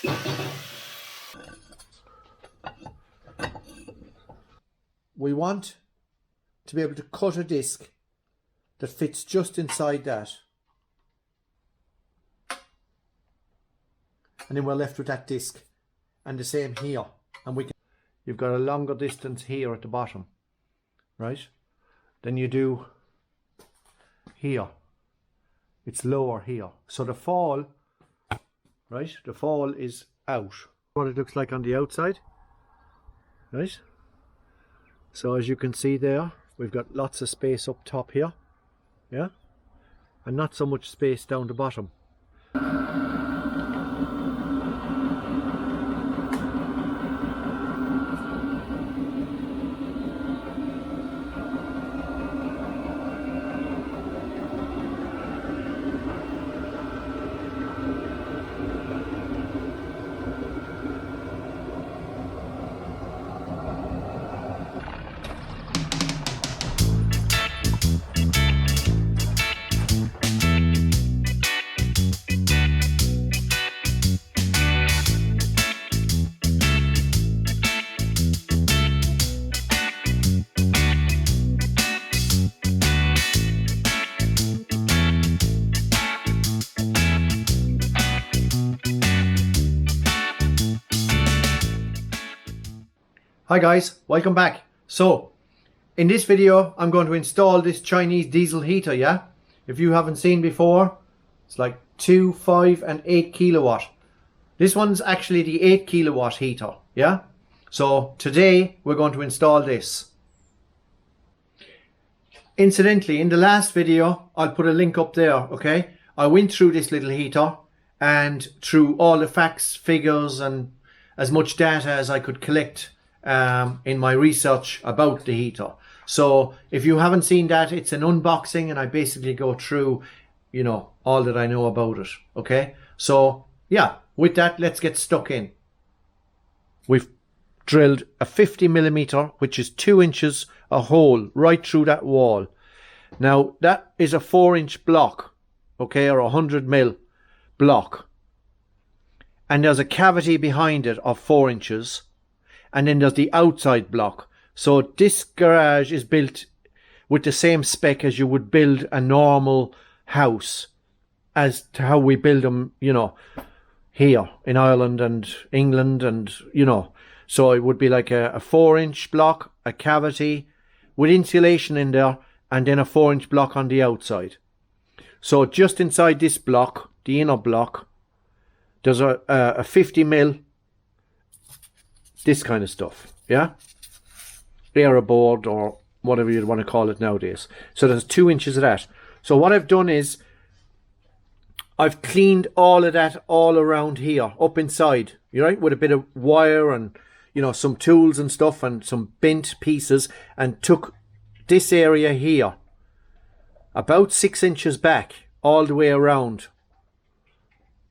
We want to be able to cut a disc that fits just inside that. And then we're left with that disc, and the same here. And we can, you've got a longer distance here at the bottom, right? Than you do here. It's lower here. So the fall, right? The fall is out. What it looks like on the outside, right? So as you can see there, we've got lots of space up top here, yeah? And not so much space down the bottom. Hi guys, welcome back. So in this video I'm going to install this Chinese diesel heater, yeah? If you haven't seen before, it's like 2, 5 and 8 kilowatt. This one's actually the 8 kilowatt heater, yeah? So today we're going to install this. Incidentally, in the last video, I'll put a link up there, okay? I went through this little heater and through all the facts, figures and as much data as I could collect in my research about the heater. So if you haven't seen that, it's an unboxing and I basically go through, you know, all that I know about it. Okay, so yeah, with that, let's get stuck in. We've drilled a 50mm, which is 2 inches, a hole right through that wall. Now that is a 4-inch block, okay, or 100mm block, and there's a cavity behind it of 4 inches. And then there's the outside block. So this garage is built with the same spec as you would build a normal house, as to how we build them, you know, here in Ireland and England, and you know, so it would be like a 4-inch block, a cavity with insulation in there, and then a 4-inch block on the outside. So just inside this block, the inner block, there's a 50mm, this kind of stuff, yeah, air board or whatever you'd want to call it nowadays. So there's 2 inches of that. So what I've done is I've cleaned all of that all around here, up inside, you right, with a bit of wire and, you know, some tools and stuff and some bent pieces, and took this area here about 6 inches back all the way around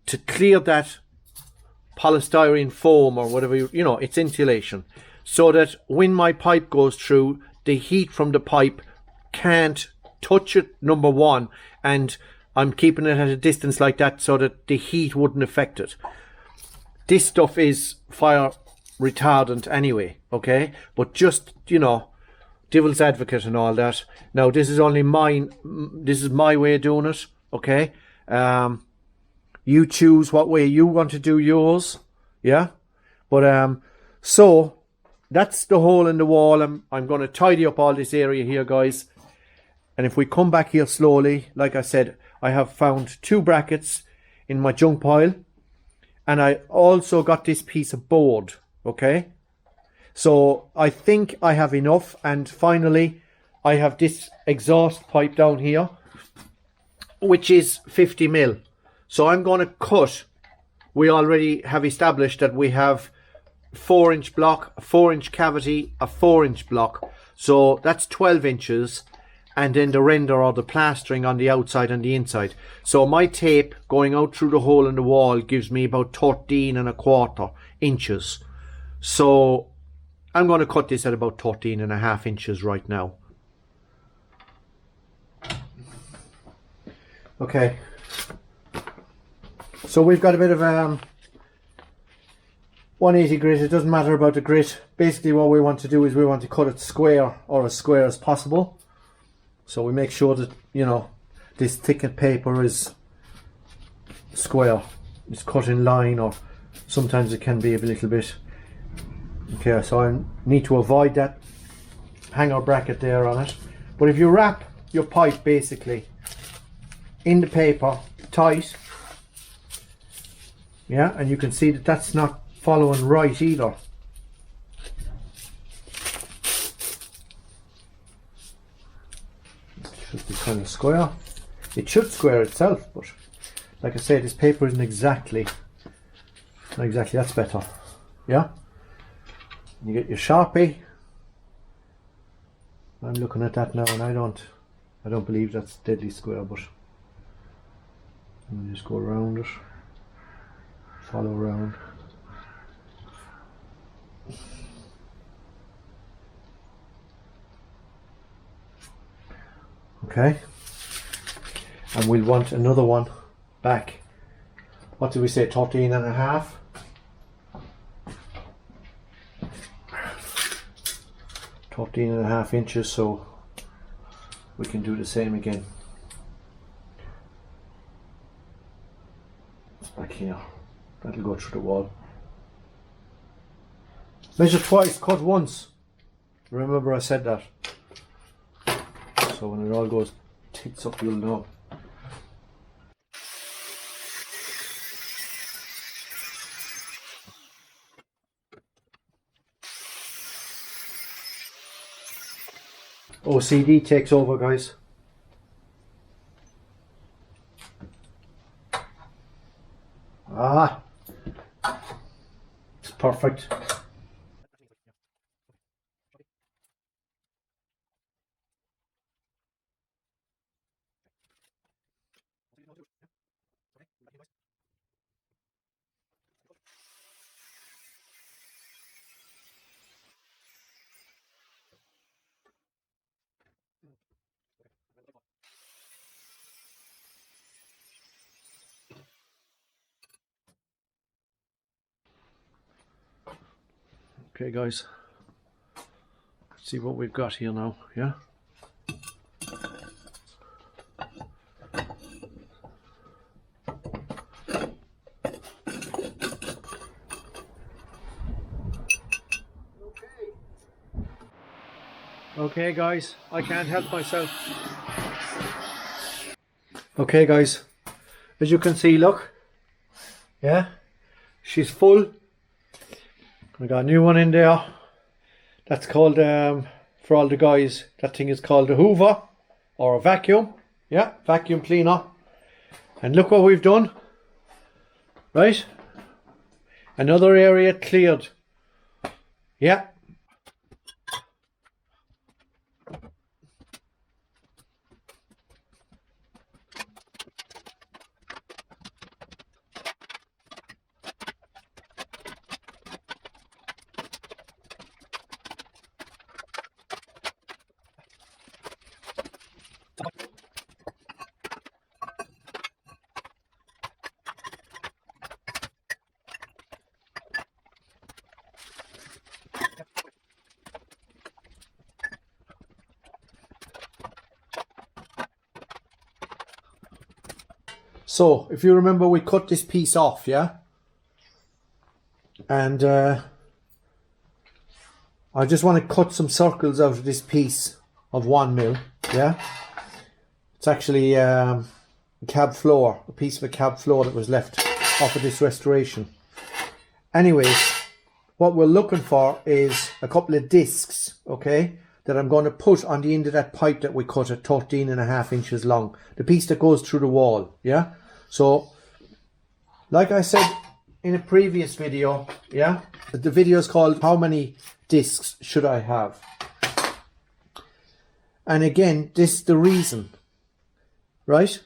to clear that polystyrene foam or whatever, you know, it's insulation, so that when my pipe goes through, the heat from the pipe can't touch it, number one, and I'm keeping it at a distance like that so that the heat wouldn't affect it. This stuff is fire retardant anyway, okay, but just, you know, devil's advocate and all that. Now this is only mine, this is my way of doing it, okay? You choose what way you want to do yours, yeah? But so that's the hole in the wall. I'm going to tidy up all this area here, guys. And if we come back here slowly, like I said, I have found 2 brackets in my junk pile, and I also got this piece of board, okay? So I think I have enough. And finally, I have this exhaust pipe down here, which is 50mm. So I'm going to cut, we already have established that we have 4-inch block, a 4-inch cavity, a 4-inch block. So that's 12 inches. And then the render or the plastering on the outside and the inside. So my tape going out through the hole in the wall gives me about 13¼ inches. So I'm going to cut this at about 13½ inches right now. Okay. So we've got a bit of 180 grit, it doesn't matter about the grit. Basically what we want to do is we want to cut it square, or as square as possible. So we make sure that, you know, this thickened paper is square. It's cut in line, or sometimes it can be a little bit. Okay, so I need to avoid that hanger bracket there on it. But if you wrap your pipe basically in the paper tight, yeah, and you can see that that's not following right either. It should be kind of square. It should square itself, but like I say, this paper isn't exactly, not exactly, that's better. Yeah, you get your Sharpie. I'm looking at that now and I don't believe that's deadly square, but let me just go around it, follow around. Okay, and we'll want another one back. What did we say, 13 and a half? 13 and a half inches, so we can do the same again. It's back here, that'll go through the wall. Measure twice, cut once. Remember I said that. So when it all goes tits up, you'll know. OCD takes over, guys. Ah, it's perfect. Okay guys, let's see what we've got here now, yeah? Okay guys, I can't help myself. Okay guys, as you can see, look, yeah, she's full. We got a new one in there. That's called, for all the guys, that thing is called a Hoover or a vacuum. Yeah, vacuum cleaner. And look what we've done. Right? Another area cleared. Yeah. So, if you remember, we cut this piece off, yeah? And I just want to cut some circles out of this piece of 1mm, yeah? It's actually a cab floor, a piece of a cab floor that was left off of this restoration. Anyways, what we're looking for is a couple of discs, okay, that I'm going to put on the end of that pipe that we cut at 13.5 inches long. The piece that goes through the wall, yeah? So, like I said in a previous video, yeah, the video is called How Many Discs Should I Have? And again, this is the reason, right?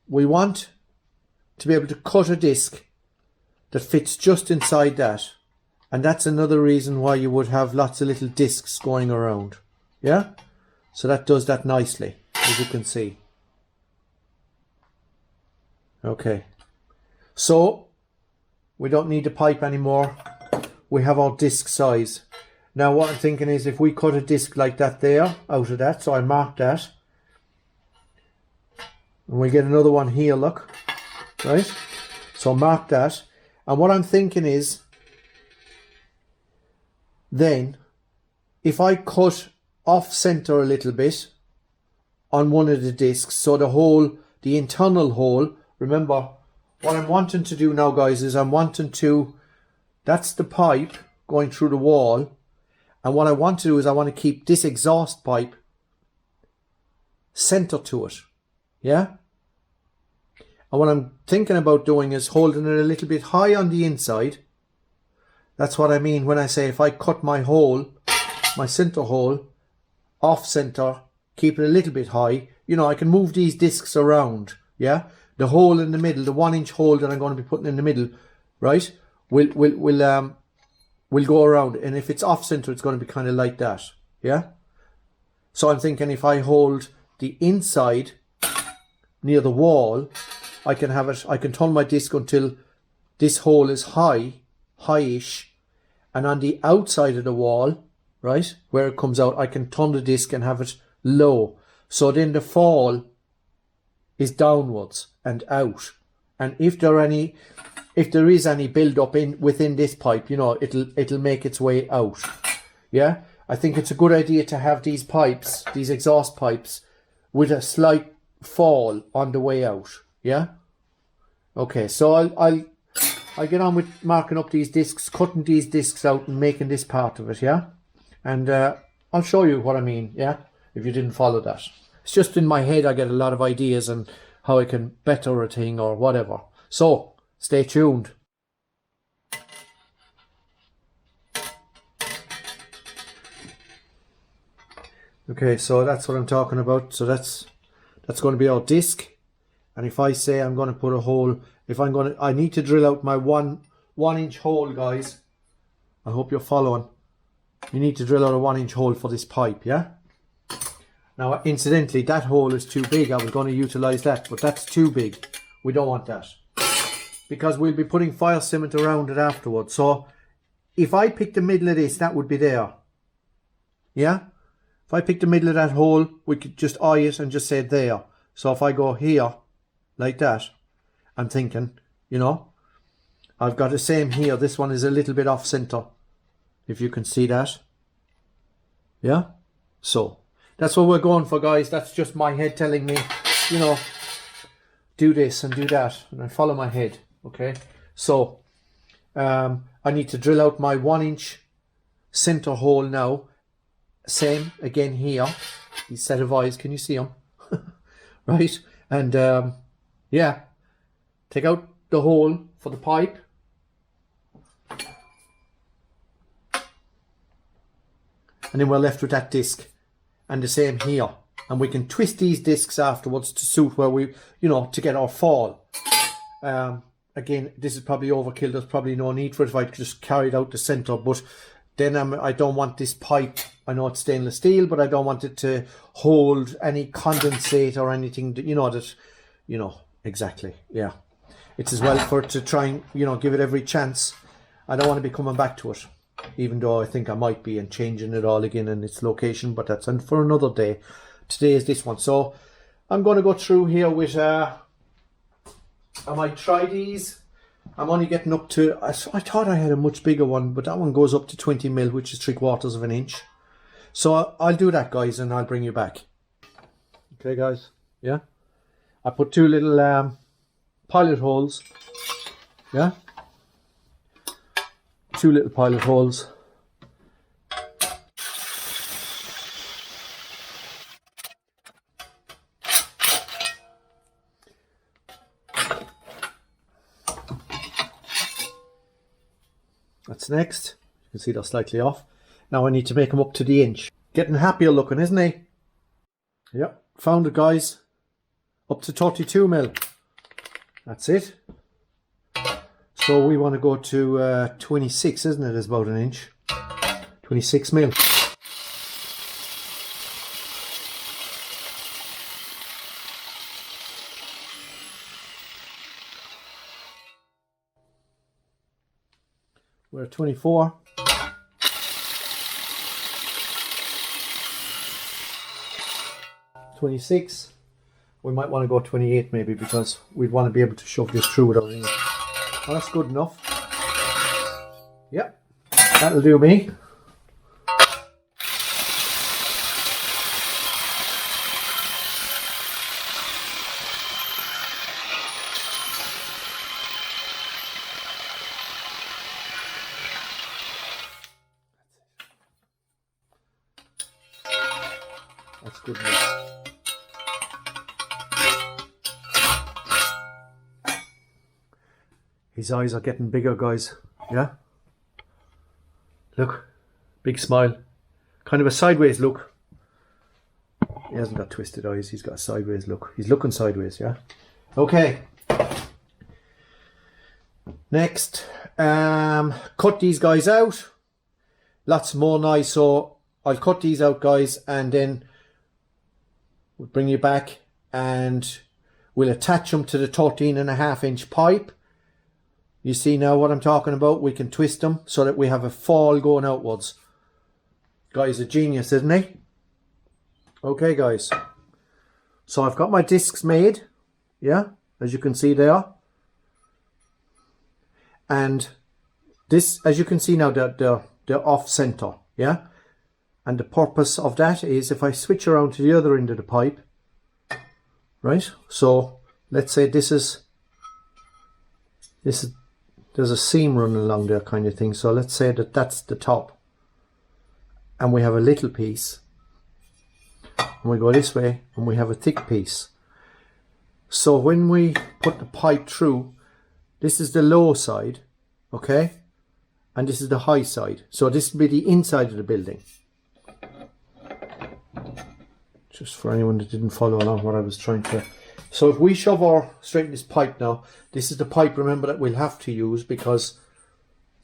We want to be able to cut a disc that fits just inside that. And that's another reason why you would have lots of little discs going around, yeah? So that does that nicely, as you can see. Okay, so we don't need the pipe anymore. we have our disc size. Now what I'm thinking is if we cut a disc like that there, out of that, so I mark that. And we get another one here, look. Right? So mark that. And what I'm thinking is, then, if I cut off center a little bit on one of the discs, so the internal hole, remember, what I'm wanting to do now, guys, is I'm wanting to, that's the pipe going through the wall. And what I want to do is I want to keep this exhaust pipe center to it. Yeah? And what I'm thinking about doing is holding it a little bit high on the inside. That's what I mean when I say if I cut my hole, my center hole, off center, keep it a little bit high, you know, I can move these discs around. Yeah? The hole in the middle, the 1 inch hole that I'm going to be putting in the middle, right, will go around. And if it's off center, it's going to be kind of like that. Yeah? So I'm thinking if I hold the inside near the wall, I can turn my disc until this hole is high-ish, and on the outside of the wall, right, where it comes out, I can turn the disc and have it low. So then the fall is downwards and out. And if there is any build up within this pipe, you know, it'll make its way out. Yeah? I think it's a good idea to have these pipes, these exhaust pipes, with a slight fall on the way out. Yeah? Okay, so I'll get on with marking up these discs, cutting these discs out and making this part of it, yeah? And I'll show you what I mean, yeah? If you didn't follow that. It's just in my head I get a lot of ideas on how I can better a thing or whatever. So, stay tuned. Okay, so that's what I'm talking about. So that's going to be our disc. And if I say I'm going to put a hole, I need to drill out my one inch hole, guys. I hope you're following. You need to drill out a 1 inch hole for this pipe, yeah? Now, incidentally, that hole is too big. I was going to utilize that, but that's too big. We don't want that. Because we'll be putting fire cement around it afterwards. So, if I pick the middle of this, that would be there. Yeah? If I pick the middle of that hole, we could just eye it and just say there. So if I go here, like that, I'm thinking, you know, I've got the same here. This one is a little bit off center, if you can see that. Yeah? So, that's what we're going for, guys. That's just my head telling me, you know, do this and do that. And I follow my head, okay? So, I need to drill out my 1 inch center hole now. Same again here. These set of eyes, can you see them? Right? And yeah, take out the hole for the pipe. And then we're left with that disc. And the same here. And we can twist these discs afterwards to suit where we, you know, to get our fall. Again, this is probably overkill. There's probably no need for it if I just carried out the center. But then I don't want this pipe, I know it's stainless steel, but I don't want it to hold any condensate or anything, you know, exactly, yeah. It's as well for it to try and, you know, give it every chance. I don't want to be coming back to it, even though I think I might be, and changing it all again in its location, but that's for another day. Today is this one. So I'm going to go through here with, I might try these. I'm only getting up to, I thought I had a much bigger one, but that one goes up to 20 mil, which is 3/4 of an inch. So I'll do that, guys, and I'll bring you back. Okay, guys, yeah. I put two little pilot holes, yeah. Two little pilot holes. That's next. You can see they're slightly off. Now I need to make them up to the inch. Getting happier looking, isn't he? Yep, found it, guys. Up to 32 mil. That's it. So we want to go to 26, isn't it? Is about an inch. 26 mil. We're at 24. 26. We might want to go 28 maybe, because we'd want to be able to shove this through without any. Well, that's good enough. Yep, that'll do me. That's good enough. His eyes are getting bigger, guys. Yeah? Look. Big smile. Kind of a sideways look. He hasn't got twisted eyes. He's got a sideways look. He's looking sideways, yeah? Okay. Next. Cut these guys out. Lots more nice. So I'll cut these out, guys, and then we'll bring you back and we'll attach them to the 13.5-inch pipe. You see now what I'm talking about? We can twist them so that we have a fall going outwards. Guy's a genius, isn't he? Okay, guys. So I've got my discs made. Yeah, as you can see there. And this, as you can see now, they're off center. Yeah. And the purpose of that is if I switch around to the other end of the pipe. Right. So let's say this is there's a seam running along there kind of thing. So let's say that that's the top. And we have a little piece. And we go this way and we have a thick piece. So when we put the pipe through, this is the low side, okay? And this is the high side. So this will be the inside of the building. Just for anyone that didn't follow along what I was trying to... So if we straighten this pipe now, this is the pipe, remember, that we'll have to use, because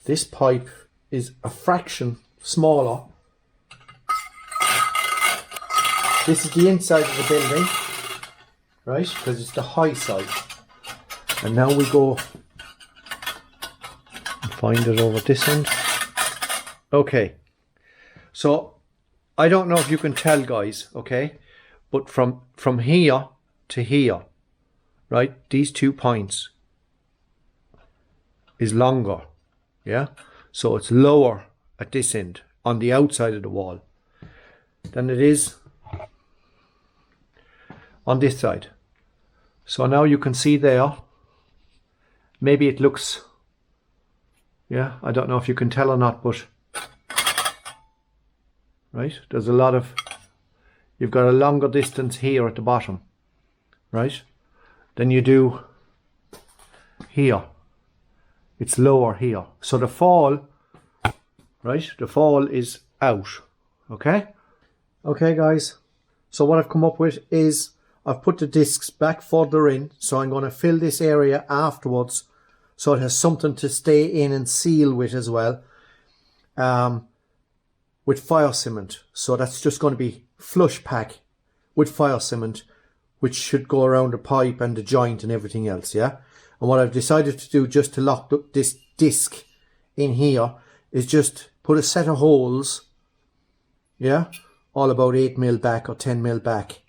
this pipe is a fraction smaller. This is the inside of the building, right? Because it's the high side. And now we go and find it over this end. Okay. So I don't know if you can tell, guys, okay? But from here to here, right, these 2 points is longer, yeah? So it's lower at this end, on the outside of the wall, than it is on this side. So now you can see there, maybe it looks, yeah, I don't know if you can tell or not, but, right, there's a lot of, you've got a longer distance here at the bottom, right, than you do here. It's lower here. So the fall, right, the fall is out, okay? Okay, guys, so what I've come up with is I've put the discs back further in, so I'm going to fill this area afterwards so it has something to stay in and seal with as well, with fire cement. So that's just going to be flush pack with fire cement, which should go around the pipe and the joint and everything else, yeah? And what I've decided to do just to lock this disc in here is just put a set of holes, yeah? All about 8mm back or 10mm back.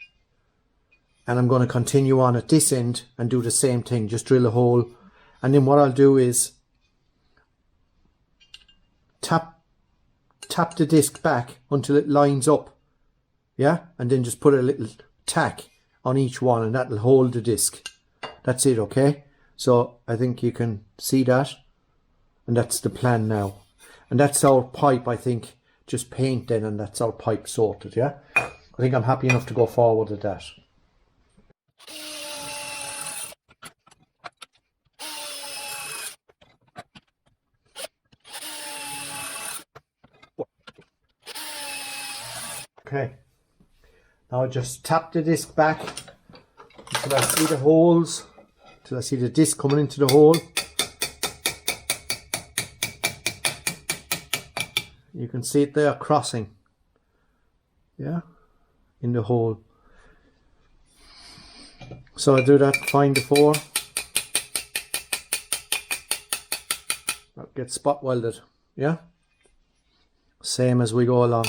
And I'm going to continue on at this end and do the same thing, just drill a hole. And then what I'll do is tap the disc back until it lines up, yeah? And then just put a little tack on each one and that'll hold the disc. That's it, okay? So I think you can see that, and that's the plan now. And that's our pipe, I think, just paint then, and that's our pipe sorted, yeah? I think I'm happy enough to go forward with that. Okay, now I just tap the disc back until I see the holes, till I see the disc coming into the hole. You can see it there crossing, yeah, in the hole. So I do that fine before that gets spot welded, yeah, same as we go along.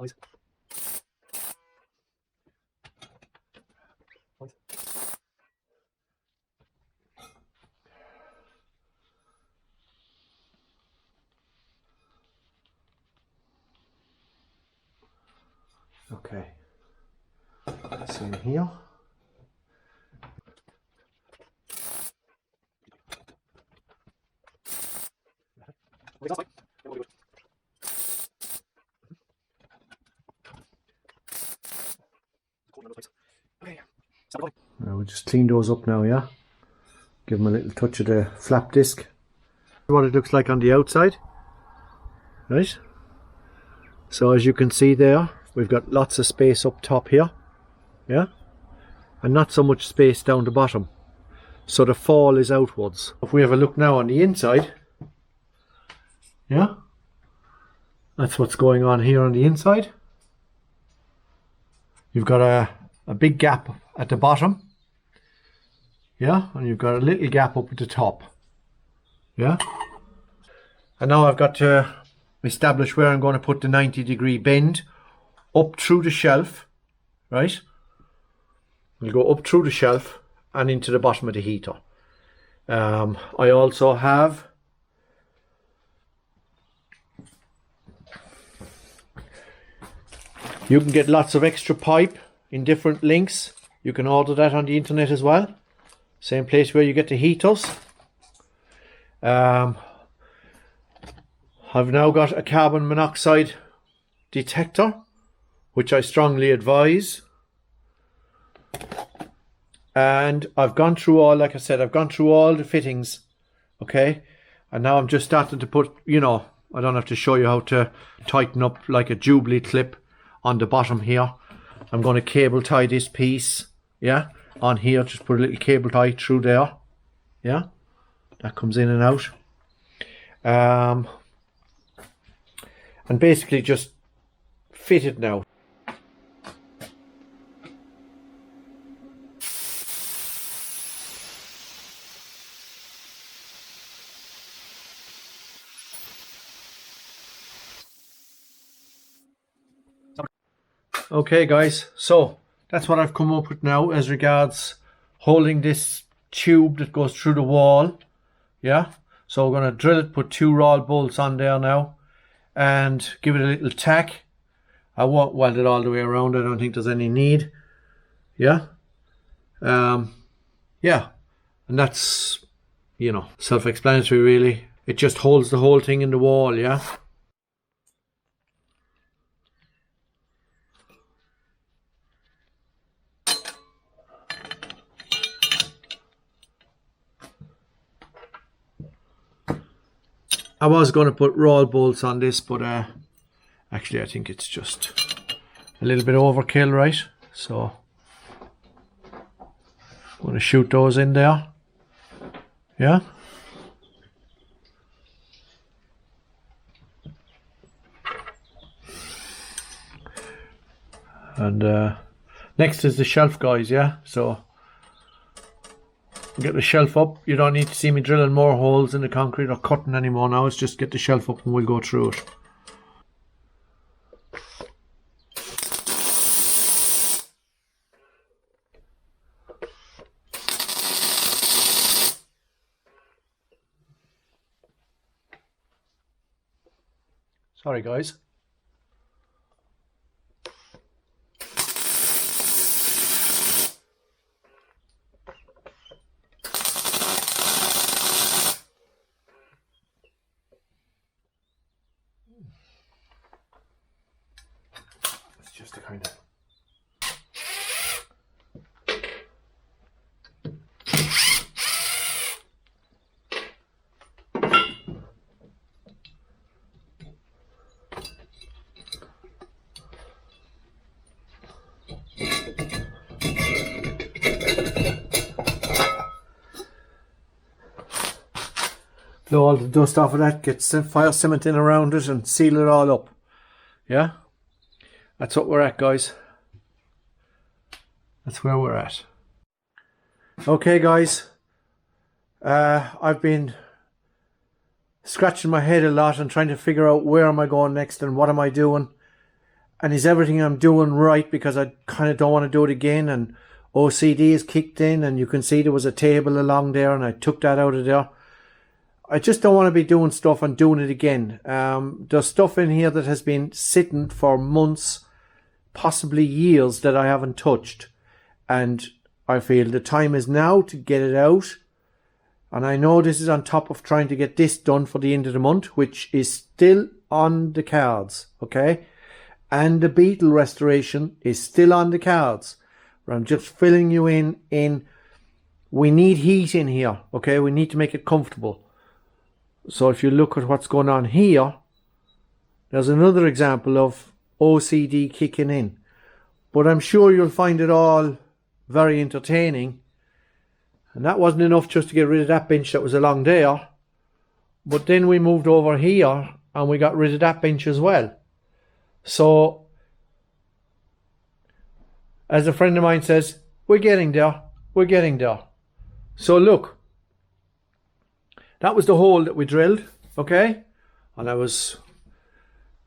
Okay, same here. We'll just clean those up now, yeah? Give them a little touch of the flap disc. What it looks like on the outside, right? So as you can see there, we've got lots of space up top here, yeah? And not so much space down the bottom. So the fall is outwards. If we have a look now on the inside, yeah? That's what's going on here on the inside. You've got a big gap at the bottom, yeah? And you've got a little gap up at the top, yeah? And now I've got to establish where I'm going to put the 90-degree bend up through the shelf, right? We'll go up through the shelf and into the bottom of the heater. I also have you can get lots of extra pipe in different lengths. You can order that on the internet as well. Same place where you get the heaters. I've now got a carbon monoxide detector, which I strongly advise. And I've gone through all, like I said, I've gone through all the fittings, okay? And now I'm just starting to put, you know, I don't have to show you how to tighten up like a Jubilee clip on the bottom here. I'm going to cable tie this piece, yeah, on here. Just put a little cable tie through there, yeah? That comes in and out. And basically just fit it now. Okay guys, so that's what I've come up with now as regards holding this tube that goes through the wall, yeah? So we're going to drill it, put 2 raw bolts on there now and give it a little tack. I won't weld it all the way around, I don't think there's any need, yeah? Yeah, and that's, you know, self-explanatory really. It just holds the whole thing in the wall, yeah? I was going to put roll bolts on this, but actually I think it's just a little bit overkill, right? So I'm going to shoot those in there, yeah? And next is the shelf, guys, yeah? So get the shelf up. You don't need to see me drilling more holes in the concrete or cutting anymore now. It's just get the shelf up and we'll go through it. Sorry guys. Just to kind of blow all the dust off of that, get some fire cement in around it and seal it all up, yeah? That's what we're at, guys. That's where we're at. Okay, guys. I've been scratching my head a lot and trying to figure out where am I going next and what am I doing. And is everything I'm doing right, because I kind of don't want to do it again, and OCD is kicked in, and you can see there was a table along there and I took that out of there. I just don't want to be doing stuff and doing it again. There's stuff in here that has been sitting for months, possibly years, that I haven't touched. And I feel the time is now to get it out. And I know this is on top of trying to get this done for the end of the month, which is still on the cards, okay? And the beetle restoration is still on the cards. I'm just filling you in we need heat in here, okay? We need to make it comfortable. So if you look at what's going on here, there's another example of OCD kicking in. But I'm sure you'll find it all very entertaining. And that wasn't enough just to get rid of that bench that was along there. But then we moved over here and we got rid of that bench as well. So, as a friend of mine says, we're getting there. We're getting there. So look, that was the hole that we drilled, okay? And I was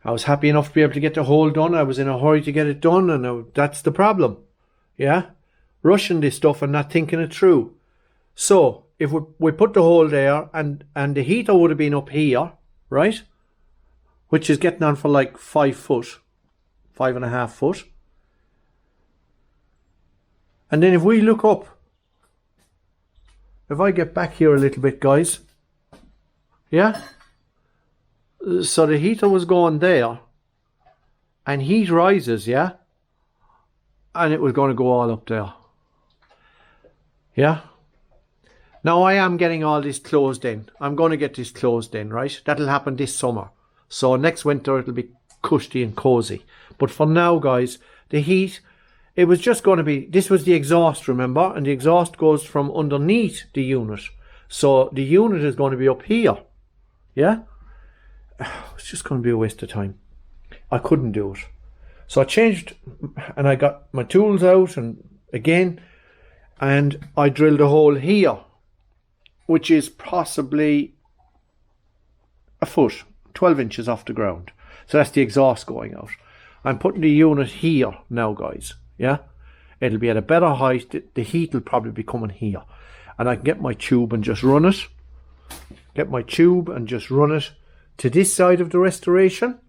happy enough to be able to get the hole done. I was in a hurry to get it done, and that's the problem. Yeah? Rushing this stuff and not thinking it through. So, if we put the hole there, and the heater would have been up here, right? Which is getting on for like 5 foot, 5.5 foot. And then if we look up, if I get back here a little bit, guys, yeah? So the heater was going there, and heat rises, yeah? And it was going to go all up there. Yeah? Now I am getting all this closed in. I'm going to get this closed in, right? That'll happen this summer. So next winter it'll be cushy and cozy. But for now, guys, the heat, it was just going to be, this was the exhaust, remember? And the exhaust goes from underneath the unit. So the unit is going to be up here. Yeah? It's just going to be a waste of time. I couldn't do it. So I changed, and I got my tools out, and again, and I drilled a hole here, which is possibly a foot, 12 inches off the ground. So that's the exhaust going out. I'm putting the unit here now, guys. Yeah? It'll be at a better height. The heat will probably be coming here. And I can get my tube and just run it. Get my tube and just run it to this side of the restoration.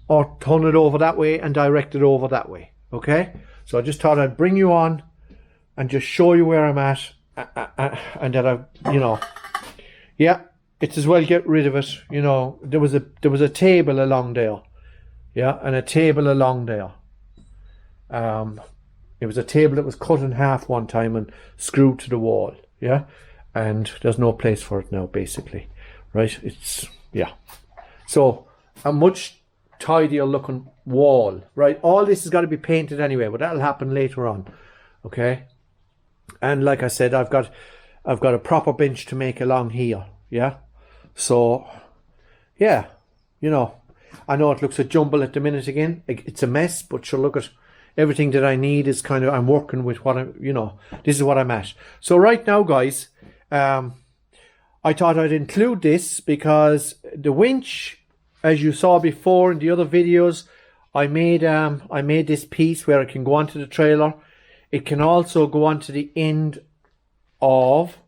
Or turn it over that way and direct it over that way. Okay? So I just thought I'd bring you on and just show you where I'm at. And that I, you know, yeah, it's as well get rid of it. You know, there was a table along there, yeah, and a table along there. It was a table that was cut in half one time and screwed to the wall, yeah, and there's no place for it now, basically, right? It's, yeah, so a much tidier looking wall, right? All this has got to be painted anyway, but that'll happen later on, okay? And like I said, I've got a proper bench to make along here, yeah? So, yeah, you know, I know it looks a jumble at the minute again. It's a mess, but sure, look at everything that I need is kind of, I'm working with what I'm, you know, this is what I'm at. So right now, guys, I thought I'd include this because the winch, as you saw before in the other videos, I made this piece where it can go onto the trailer. It can also go onto the end of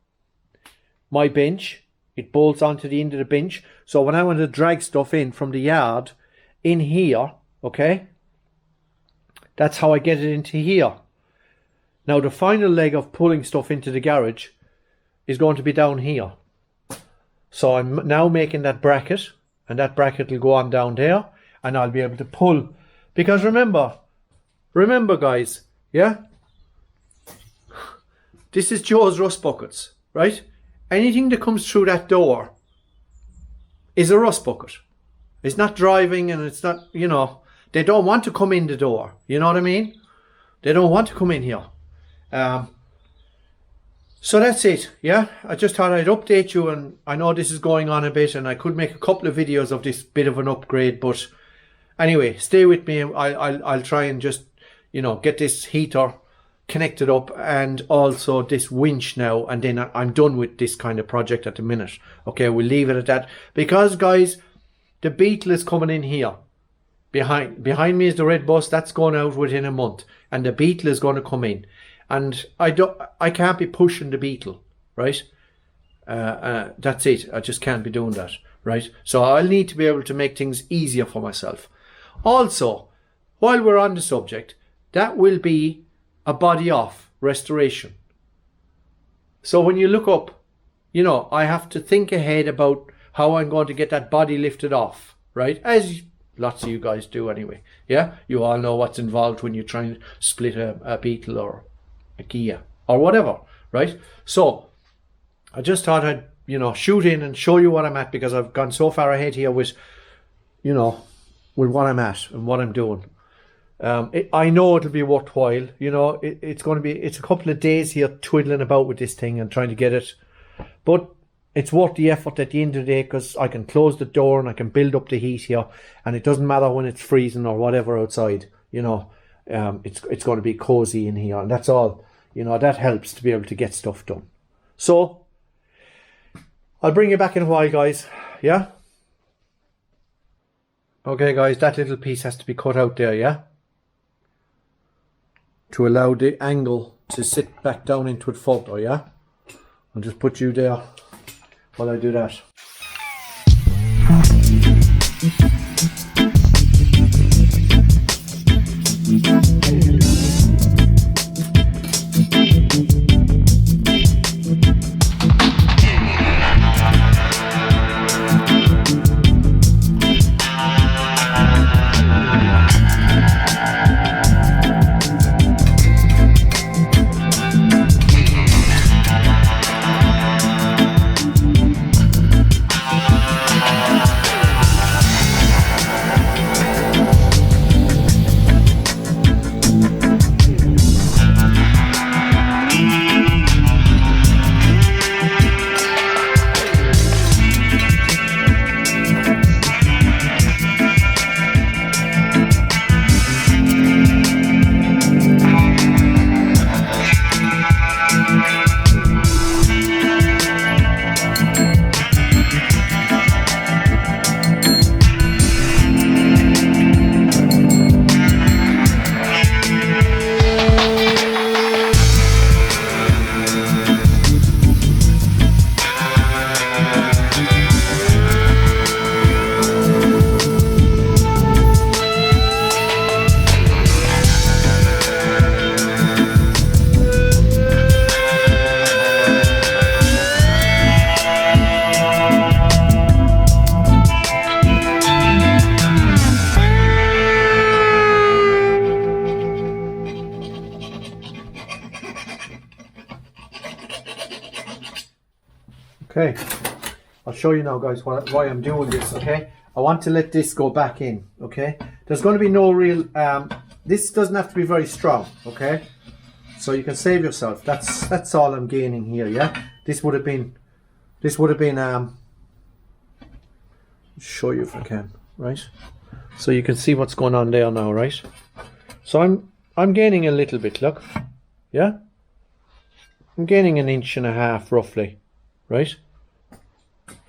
my bench. It bolts onto the end of the bench. So when I want to drag stuff in from the yard in here, okay, that's how I get it into here. Now the final leg of pulling stuff into the garage is going to be down here. So I'm now making that bracket, and that bracket will go on down there, and I'll be able to pull. Because remember guys, yeah, this is Joe's rust buckets, right? Anything that comes through that door is a rust bucket. It's not driving, and it's not, you know, they don't want to come in the door. You know what I mean? They don't want to come in here. So that's it, yeah? I just thought I'd update you, and I know this is going on a bit, and I could make a couple of videos of this bit of an upgrade, but anyway, stay with me. I'll try and just, you know, get this heater connected up, and also this winch now, and then I'm done with this kind of project at the minute. Okay, we'll leave it at that, because guys, the beetle is coming in here. behind me is the red bus. That's going out within a month, and the Beetle is going to come in, and I can't be pushing the Beetle, right? That's it. I just can't be doing that, right? So I'll need to be able to make things easier for myself. Also, while we're on the subject, that will be a body off restoration. So when you look up, you know, I have to think ahead about how I'm going to get that body lifted off, right? As lots of you guys do anyway. Yeah, you all know what's involved when you try and split a Beetle or a Kia or whatever, right? So I just thought I'd, you know, shoot in and show you what I'm at, because I've gone so far ahead here with, you know, with what I'm at and what I'm doing. I know it'll be worthwhile. You know, it's a couple of days here twiddling about with this thing and trying to get it, but it's worth the effort at the end of the day, because I can close the door and I can build up the heat here, and it doesn't matter when it's freezing or whatever outside. You know, it's going to be cozy in here, and that's all. You know, that helps to be able to get stuff done. So I'll bring you back in a while, guys. Yeah. Okay, guys, that little piece has to be cut out there, yeah, to allow the angle to sit back down into it further, yeah. I'll just put you there while I do that. Okay, I'll show you now, guys, why I'm doing this. Okay, I want to let this go back in. Okay, there's going to be no real this doesn't have to be very strong. Okay, so you can save yourself. That's all I'm gaining here. Yeah, this would have been show you if I can, right? So you can see what's going on there now, right? So I'm gaining a little bit, look. Yeah, I'm gaining 1.5 inches roughly, right?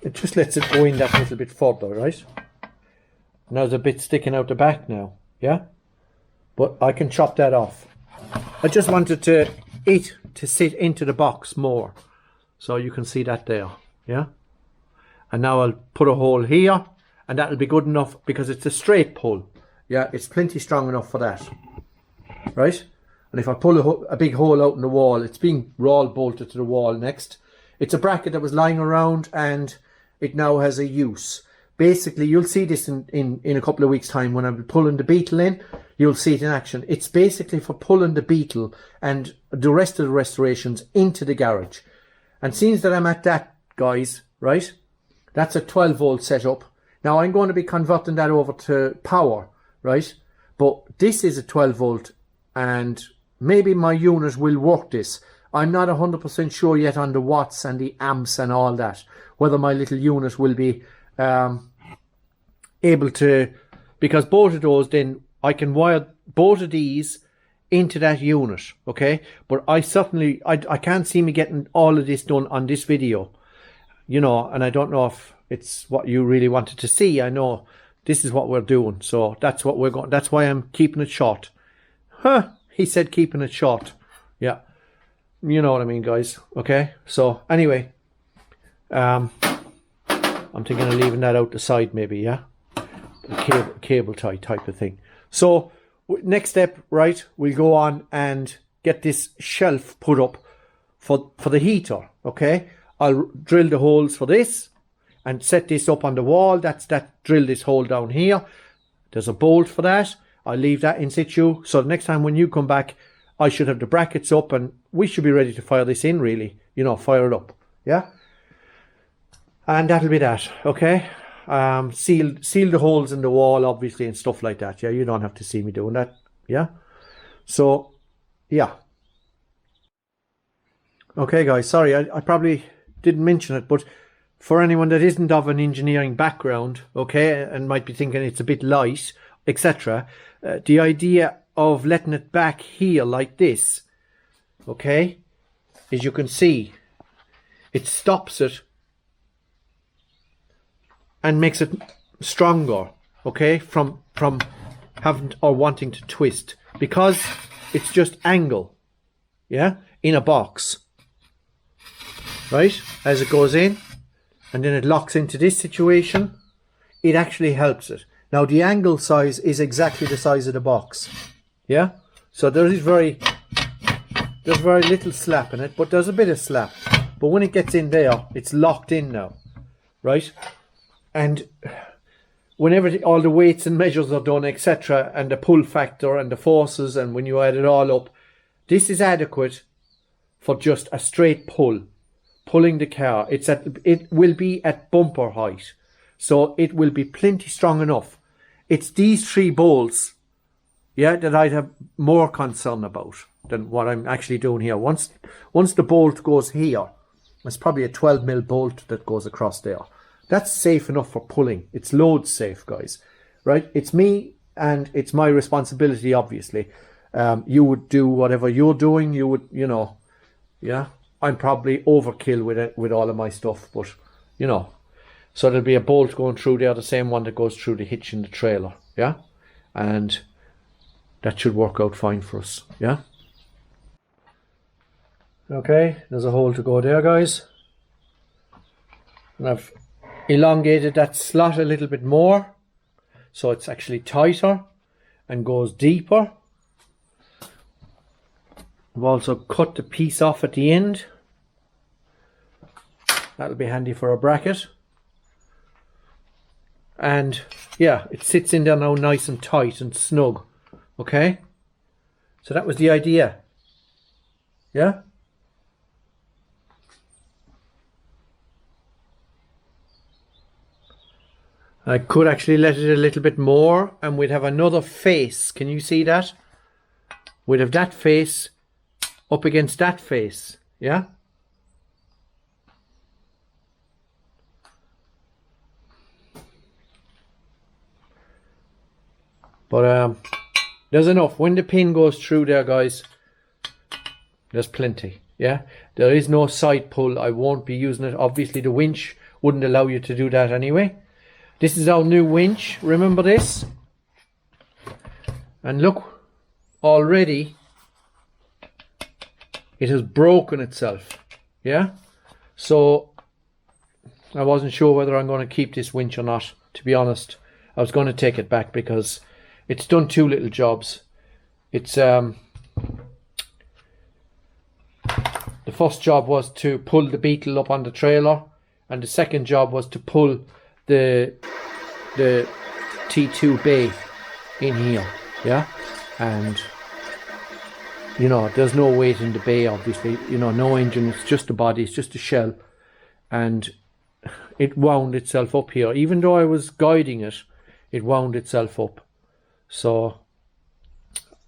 It just lets it go in that little bit further, right? Now there's a bit sticking out the back now, yeah? But I can chop that off. I just wanted it to sit into the box more. So you can see that there, yeah? And now I'll put a hole here, and that'll be good enough because it's a straight pull. Yeah, it's plenty strong enough for that, right? And if I pull a big hole out in the wall, it's being roll bolted to the wall next. It's a bracket that was lying around and it now has a use. Basically, you'll see this in a couple of weeks' time when I'm pulling the Beetle in. You'll see it in action. It's basically for pulling the Beetle and the rest of the restorations into the garage. And seeing that I'm at that, guys, right? That's a 12-volt setup. Now, I'm going to be converting that over to power, right? But this is a 12-volt and maybe my unit will work this. I'm not 100% sure yet on the watts and the amps and all that, whether my little unit will be able to, because both of those, then I can wire both of these into that unit, okay? But I can't see me getting all of this done on this video, you know, and I don't know if it's what you really wanted to see. I know this is what we're doing. So that's what we're going. That's why I'm keeping it short. Huh? He said keeping it short. Yeah, you know what I mean, guys. Okay. So anyway, I'm thinking of leaving that out the side, maybe. Yeah, cable tie type of thing. So next step, right? We'll go on and get this shelf put up for the heater. Okay. I'll drill the holes for this and set this up on the wall. Drill this hole down here. There's a bolt for that. I'll leave that in situ. So the next time when you come back, I should have the brackets up and we should be ready to fire this in, really. You know, fire it up. Yeah. And that'll be that. Okay. Seal the holes in the wall, obviously, and stuff like that. Yeah. You don't have to see me doing that. Yeah. So, yeah. Okay, guys. Sorry, I probably didn't mention it, but for anyone that isn't of an engineering background, okay, and might be thinking it's a bit light, etc., the idea of letting it back here like this, okay, as you can see, it stops it and makes it stronger, okay, from having or wanting to twist, because it's just angle, yeah, in a box. Right, as it goes in, and then it locks into this situation, it actually helps it. Now the angle size is exactly the size of the box, yeah. So there's very little slap in it, but there's a bit of slap. But when it gets in there, it's locked in now, right? And whenever all the weights and measures are done, etc., and the pull factor and the forces, and when you add it all up, this is adequate for just a straight pull. Pulling the car, it will be at bumper height, so it will be plenty strong enough. It's these 3 bolts, yeah, that I'd have more concern about than what I'm actually doing here. Once the bolt goes here, it's probably a 12mm bolt that goes across there. That's safe enough for pulling. It's load safe, guys, right? It's me and it's my responsibility, obviously. You would do whatever you're doing. You would, you know, yeah. I'm probably overkill with it, with all of my stuff, but you know, so there'll be a bolt going through there, the same one that goes through the hitch in the trailer, yeah, and that should work out fine for us, yeah. Okay, there's a hole to go there, guys, and I've elongated that slot a little bit more, so it's actually tighter and goes deeper. I've also cut the piece off at the end. That'll be handy for a bracket. And yeah, it sits in there now nice and tight and snug. Okay? So that was the idea. Yeah? I could actually let it a little bit more and we'd have another face. Can you see that? We'd have that face up against that face, yeah? But there's enough. When the pin goes through there, guys, there's plenty, yeah? There is no side pull. I won't be using it. Obviously, the winch wouldn't allow you to do that anyway. This is our new winch. Remember this? And look, already it has broken itself, yeah? So I wasn't sure whether I'm going to keep this winch or not, to be honest. I was going to take it back because it's done 2 little jobs. It's the first job was to pull the Beetle up on the trailer, and the second job was to pull the T2 bay in here, yeah? And you know, there's no weight in the bay, obviously, you know, no engine, it's just a body, it's just a shell, and it wound itself up here. Even though I was guiding it, it wound itself up. So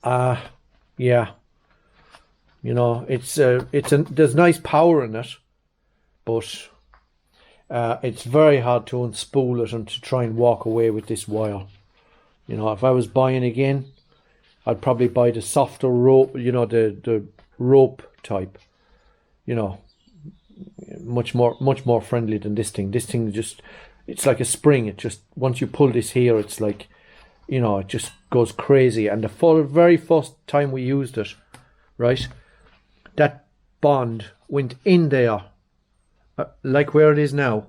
yeah, you know, there's nice power in it, but it's very hard to unspool it and to try and walk away with this wire. You know, if I was buying again, I'd probably buy the softer rope, you know, the rope type, you know, much more friendly than this thing. This thing just, it's like a spring. It just, once you pull this here, it's like, you know, it just goes crazy. And the very first time we used it, right, that bond went in there, like where it is now.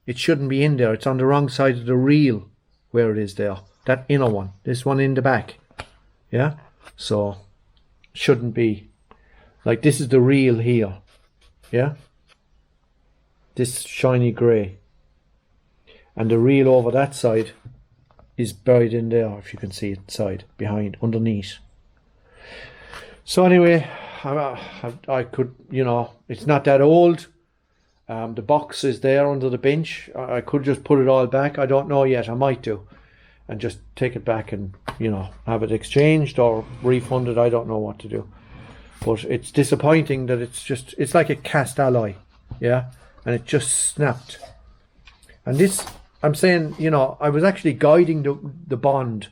It shouldn't be in there. It's on the wrong side of the reel where it is there. That inner one. This one in the back. Yeah? So, shouldn't be. Like, this is the reel here. Yeah? This shiny grey. And the reel over that side is buried in there, if you can see it, side, behind, underneath. So anyway, I could, you know, it's not that old. The box is there under the bench. I could just put it all back. I don't know yet. I might do. And just take it back and, you know, have it exchanged or refunded. I don't know what to do. But it's disappointing that it's like a cast alloy. Yeah? And it just snapped. And this, I'm saying, you know, I was actually guiding the bond,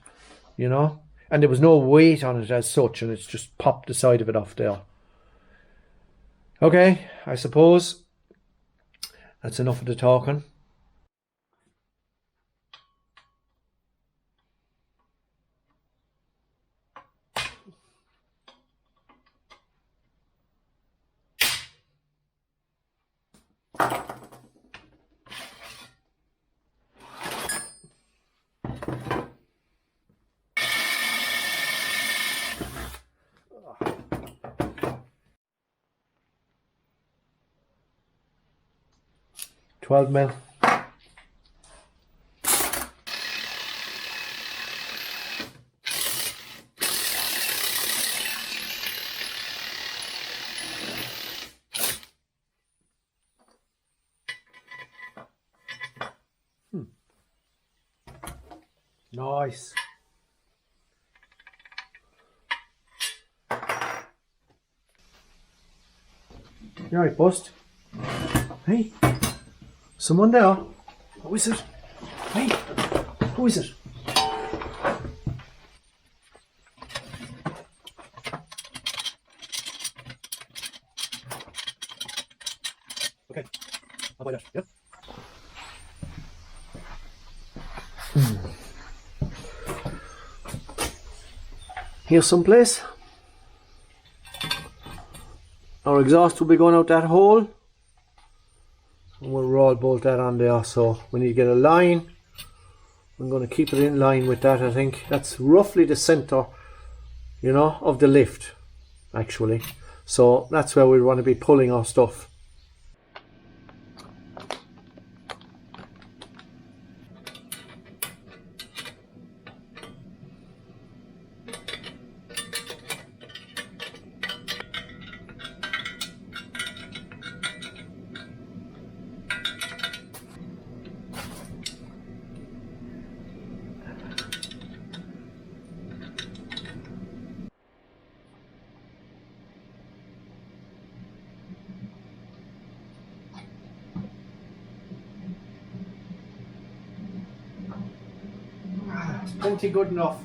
you know, and there was no weight on it as such, and it's just popped the side of it off there. Okay, I suppose that's enough of the talking. $12 mil. Nice. You alright, bust? Hey, someone there? Who is it? Hey, who is it? Okay, I'll buy that, yep. Here's someplace. Our exhaust will be going out that hole. And we'll roll bolt that on there. So we need to get a line. I'm going to keep it in line with that, I think. That's roughly the center, you know, of the lift, actually. So that's where we want to be pulling our stuff. Plenty good enough.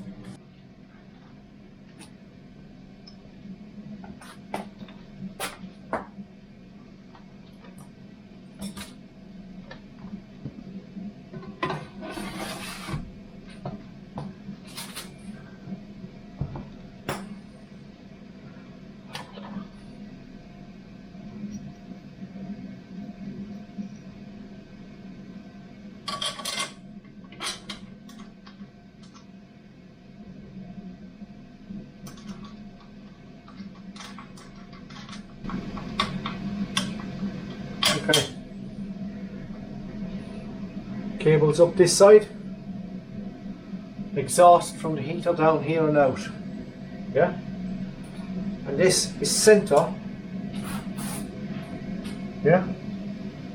Okay. Cables up this side. Exhaust from the heater down here and out. Yeah? And this is center. Yeah?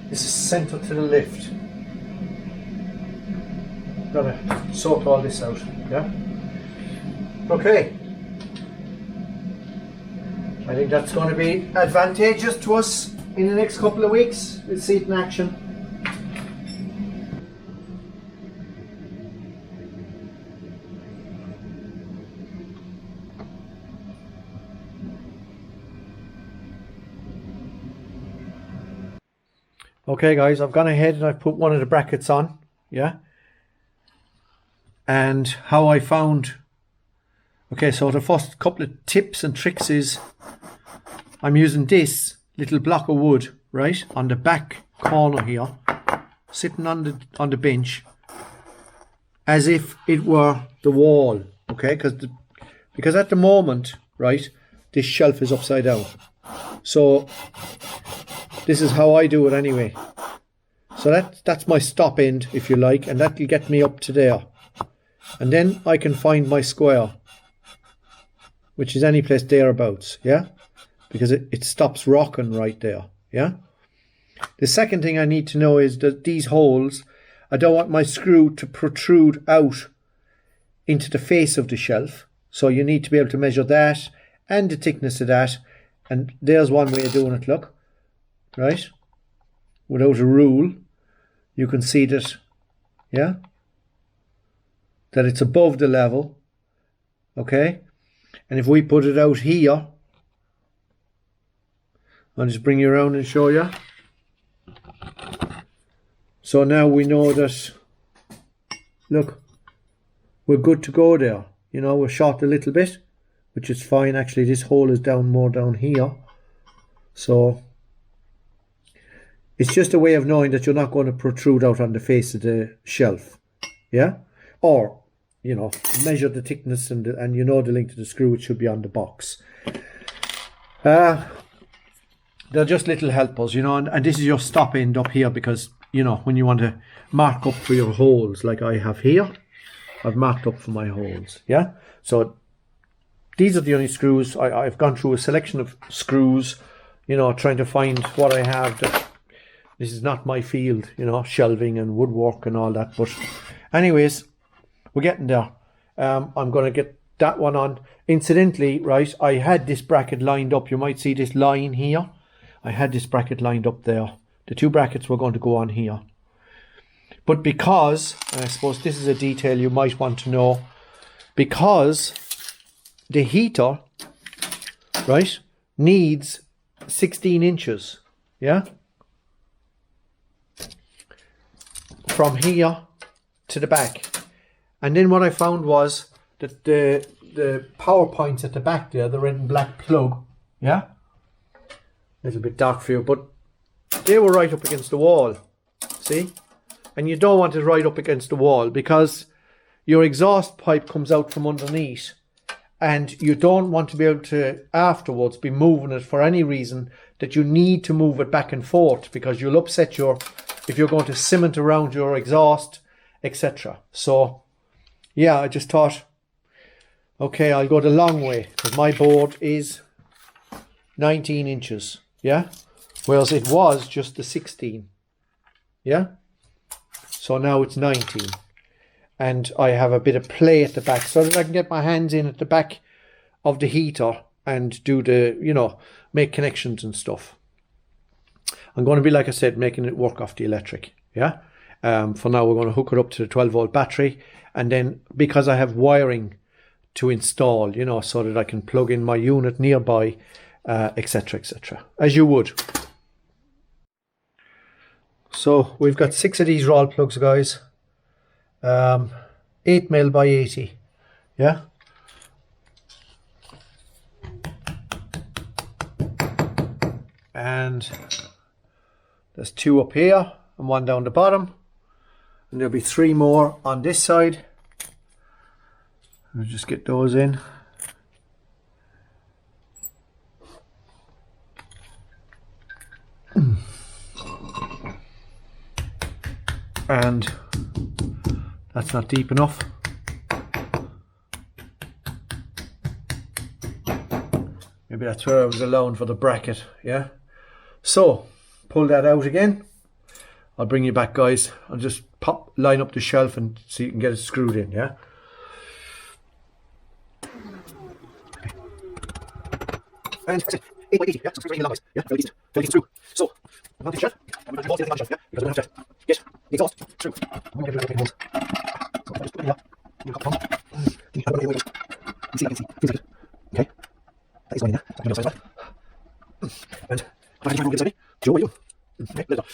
This is center to the lift. Gotta sort all this out. Yeah? Okay. I think that's going to be advantageous to us in the next couple of weeks. We'll see it in action. Okay guys, I've gone ahead and I've put one of the brackets on, yeah. And how I found, okay, so the first couple of tips and tricks is I'm using this little block of wood, right, on the back corner here, sitting on the bench, as if it were the wall, okay, because at the moment, right, this shelf is upside down. So this is how I do it anyway. So that's my stop end, if you like, and that will get me up to there. And then I can find my square, which is any place thereabouts, yeah? Because it stops rocking right there, yeah? The second thing I need to know is that these holes, I don't want my screw to protrude out into the face of the shelf. So you need to be able to measure that and the thickness of that. And there's one way of doing it, look, right? Without a rule, you can see that, yeah? That it's above the level, okay? And if we put it out here, I'll just bring you around and show you. So now we know that, look, we're good to go there. You know, we're short a little bit, which is fine. Actually, this hole is more down here. So it's just a way of knowing that you're not going to protrude out on the face of the shelf, yeah? Or, you know, measure the thickness and you know the length of the screw, it should be on the box. They're just little helpers, you know, and this is your stop end up here because, you know, when you want to mark up for your holes like I have here, I've marked up for my holes, yeah? So these are the only screws. I've gone through a selection of screws, you know, trying to find what I have. This is not my field, you know, shelving and woodwork and all that. But anyways, we're getting there. I'm going to get that one on. Incidentally, right, I had this bracket lined up. You might see this line here. I had this bracket lined up there. The two brackets were going to go on here. But because, and I suppose this is a detail you might want to know, because the heater, right, needs 16 inches, yeah? From here to the back. And then what I found was that the power points at the back there, the red and black plug, yeah? A little bit dark for you, but they were right up against the wall, see? And you don't want it right up against the wall because your exhaust pipe comes out from underneath and you don't want to be able to afterwards be moving it for any reason that you need to move it back and forth because you'll upset if you're going to cement around your exhaust, etc. So yeah, I just thought, okay, I'll go the long way because my board is 19 inches, yeah? Whereas it was just the 16, yeah? So now it's 19. And I have a bit of play at the back so that I can get my hands in at the back of the heater and do the, you know, make connections and stuff. I'm going to be, like I said, making it work off the electric, yeah? For now, we're going to hook it up to the 12-volt battery. And then, because I have wiring to install, you know, so that I can plug in my unit nearby, etc., etc., as you would. So, we've got 6 of these roll plugs, guys. 8mm by 80, yeah? And there's 2 up here and 1 down the bottom, and there'll be 3 more on this side. I'll just get those in. And that's not deep enough. Maybe that's where I was allowing for the bracket, yeah? So, pull that out again. I'll bring you back, guys. I'll just line up the shelf and so you can get it screwed in, yeah? Okay. And that's it. 8 by 80, yeah? So it's really long, guys. Yeah, very decent. Very decent screw. So, I'm on the shelf. I'm going to put the on the shelf, yeah? Because we're going to have to get the exhaust through. I'm going to get rid of the holes. So, I'll just put it here. You can see, feels like it. Okay. That is going in there. So I'm going to size that. And I'm going to try and get inside me. Joe, are you? Okay, let's go.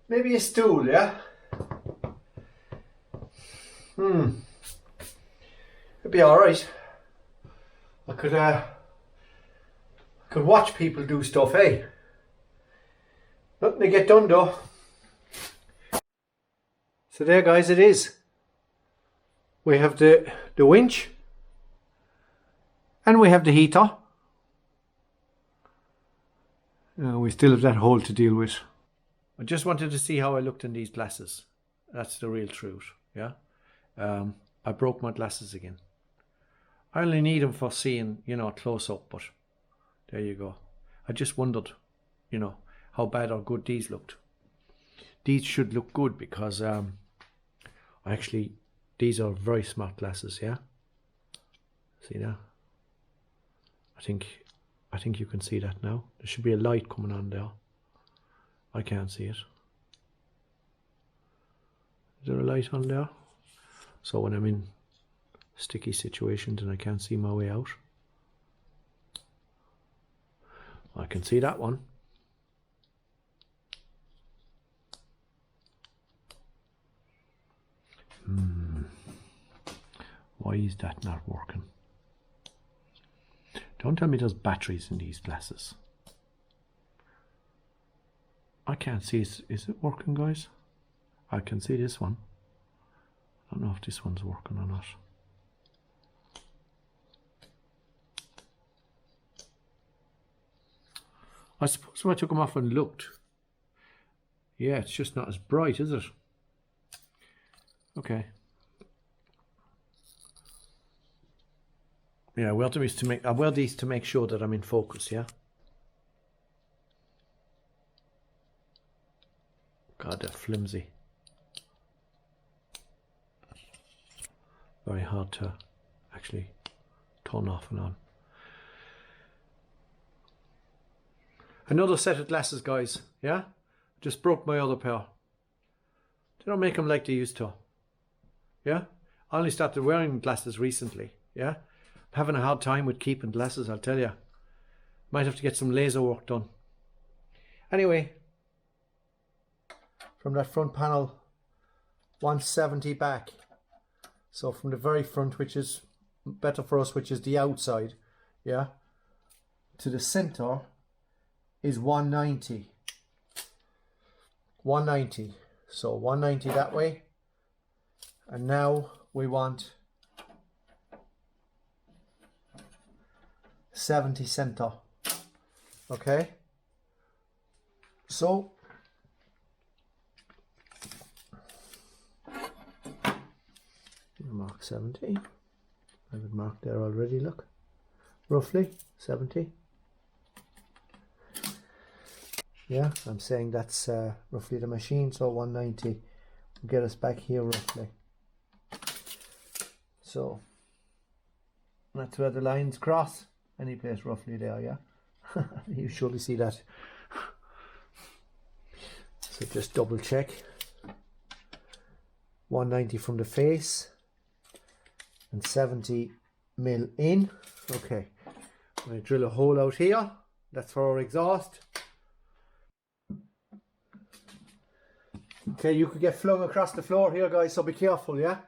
Maybe a stool, yeah? It'd be alright. I could watch people do stuff, eh? Nothing to get done though. So there guys, it is. We have the winch. And we have the heater. We still have that hole to deal with. I just wanted to see how I looked in these glasses. That's the real truth, yeah? I broke my glasses again. I only need them for seeing, you know, close up, but there you go. I just wondered, you know, how bad or good these looked. These should look good because actually these are very smart glasses, yeah? See now? I think you can see that now. There should be a light coming on there. I can't see it. Is there a light on there? So when I'm in sticky situations and I can't see my way out, I can see that one. Why is that not working? Don't tell me there's batteries in these glasses. I can't see. Is it working, guys? I can see this one. I don't know if this one's working or not. I suppose if I took them off and looked. Yeah, it's just not as bright, is it? Okay. Yeah, I wear these to make sure that I'm in focus, yeah? God, they're flimsy. Very hard to actually turn off and on. Another set of glasses, guys, yeah? Just broke my other pair. They don't make them like they used to, yeah? I only started wearing glasses recently, yeah? I'm having a hard time with keeping glasses, I'll tell you. Might have to get some laser work done. Anyway, from that front panel, 170 back. So from the very front, which is better for us, which is the outside, yeah, to the center is 190. 190. So 190 that way. And now we want 70 center. Okay. So mark 70. I would mark there already, look. Roughly 70. Yeah, I'm saying that's roughly the machine, so 190 will get us back here roughly. So that's where the lines cross. Any place roughly there, yeah? You surely see that. So just double check. 190 from the face. and 70 mil in. Okay, I'm going to drill a hole out here. That's for our exhaust. Okay, you could get flung across the floor here, guys, so be careful, yeah?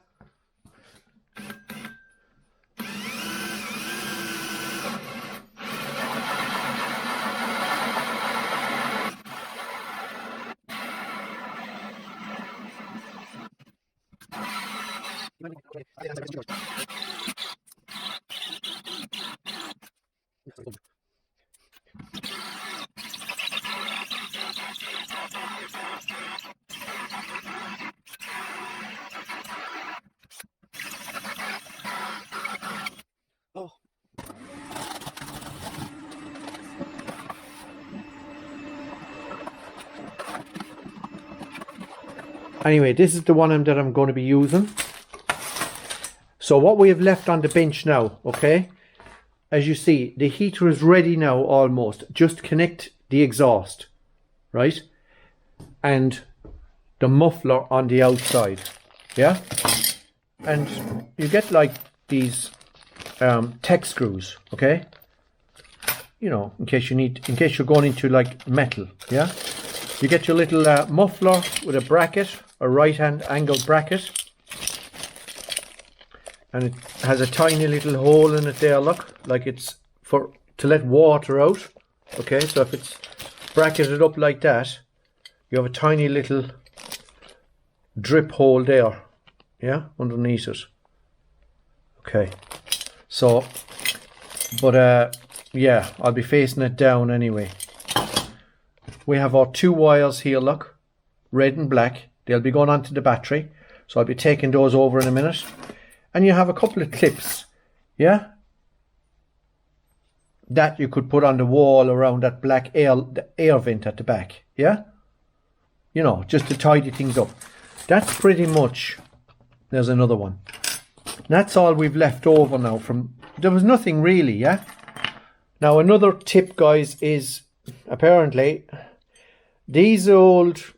Oh. Anyway, this is the one that I'm going to be using. So what we have left on the bench now, okay, as you see, the heater is ready now almost. Just connect the exhaust, right, and the muffler on the outside, yeah, and you get like these tech screws, okay, you know, in case you're going into like metal, yeah. You get your little muffler with a bracket, a right hand angle bracket, and it has a tiny little hole in it there, look, like it's to let water out. Okay, so if it's bracketed up like that, you have a tiny little drip hole there, yeah, underneath it. Okay, so, but yeah, I'll be facing it down anyway. We have our two wires here, look, red and black. They'll be going onto the battery, so I'll be taking those over in a minute. And you have a couple of clips, yeah, that you could put on the wall around that black the air vent at the back, yeah, you know, just to tidy things up. That's pretty much, there's another one. That's all we've left over now from, there was nothing really, yeah. Now another tip, guys, is apparently these old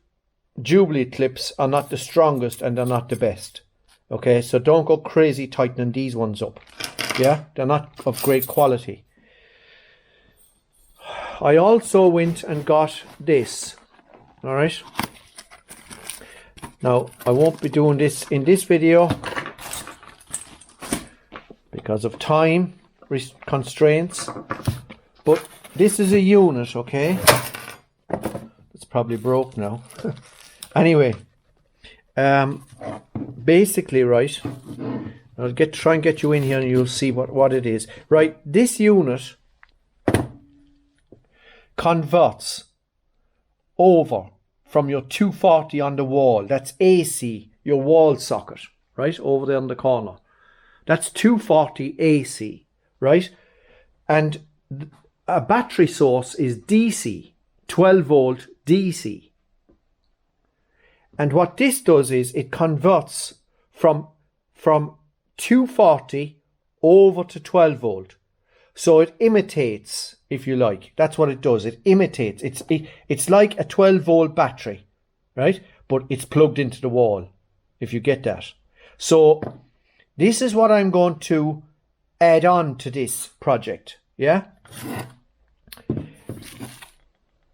Jubilee clips are not the strongest and they're not the best. Okay, so don't go crazy tightening these ones up. Yeah, they're not of great quality. I also went and got this. All right. Now, I won't be doing this in this video because of time constraints. But this is a unit, okay? It's probably broke now. Anyway, basically, right, I'll try and get you in here and you'll see what it is. Right, this unit converts over from your 240 on the wall. That's AC, your wall socket, right, over there in the corner. That's 240 AC, right? And a battery source is DC, 12 volt DC. And what this does is it converts from 240 over to 12 volt. So it imitates, if you like. That's what it does. It imitates. It's like a 12 volt battery, right? But it's plugged into the wall, if you get that. So this is what I'm going to add on to this project, yeah?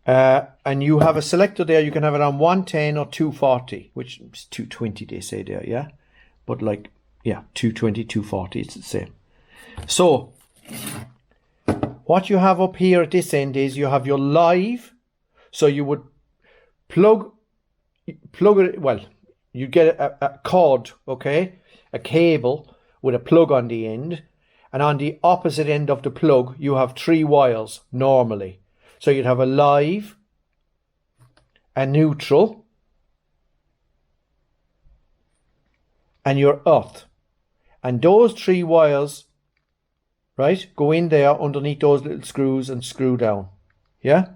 And you have a selector there. You can have it on 110 or 240, which is 220 they say there, yeah? But like, yeah, 220, 240, it's the same. So what you have up here at this end is you have your live. So you would plug it, well, you get a cord, okay? A cable with a plug on the end. And on the opposite end of the plug, you have 3 wires normally. So you'd have a live, a neutral, and your earth. And those 3 wires, right, go in there underneath those little screws and screw down. Yeah?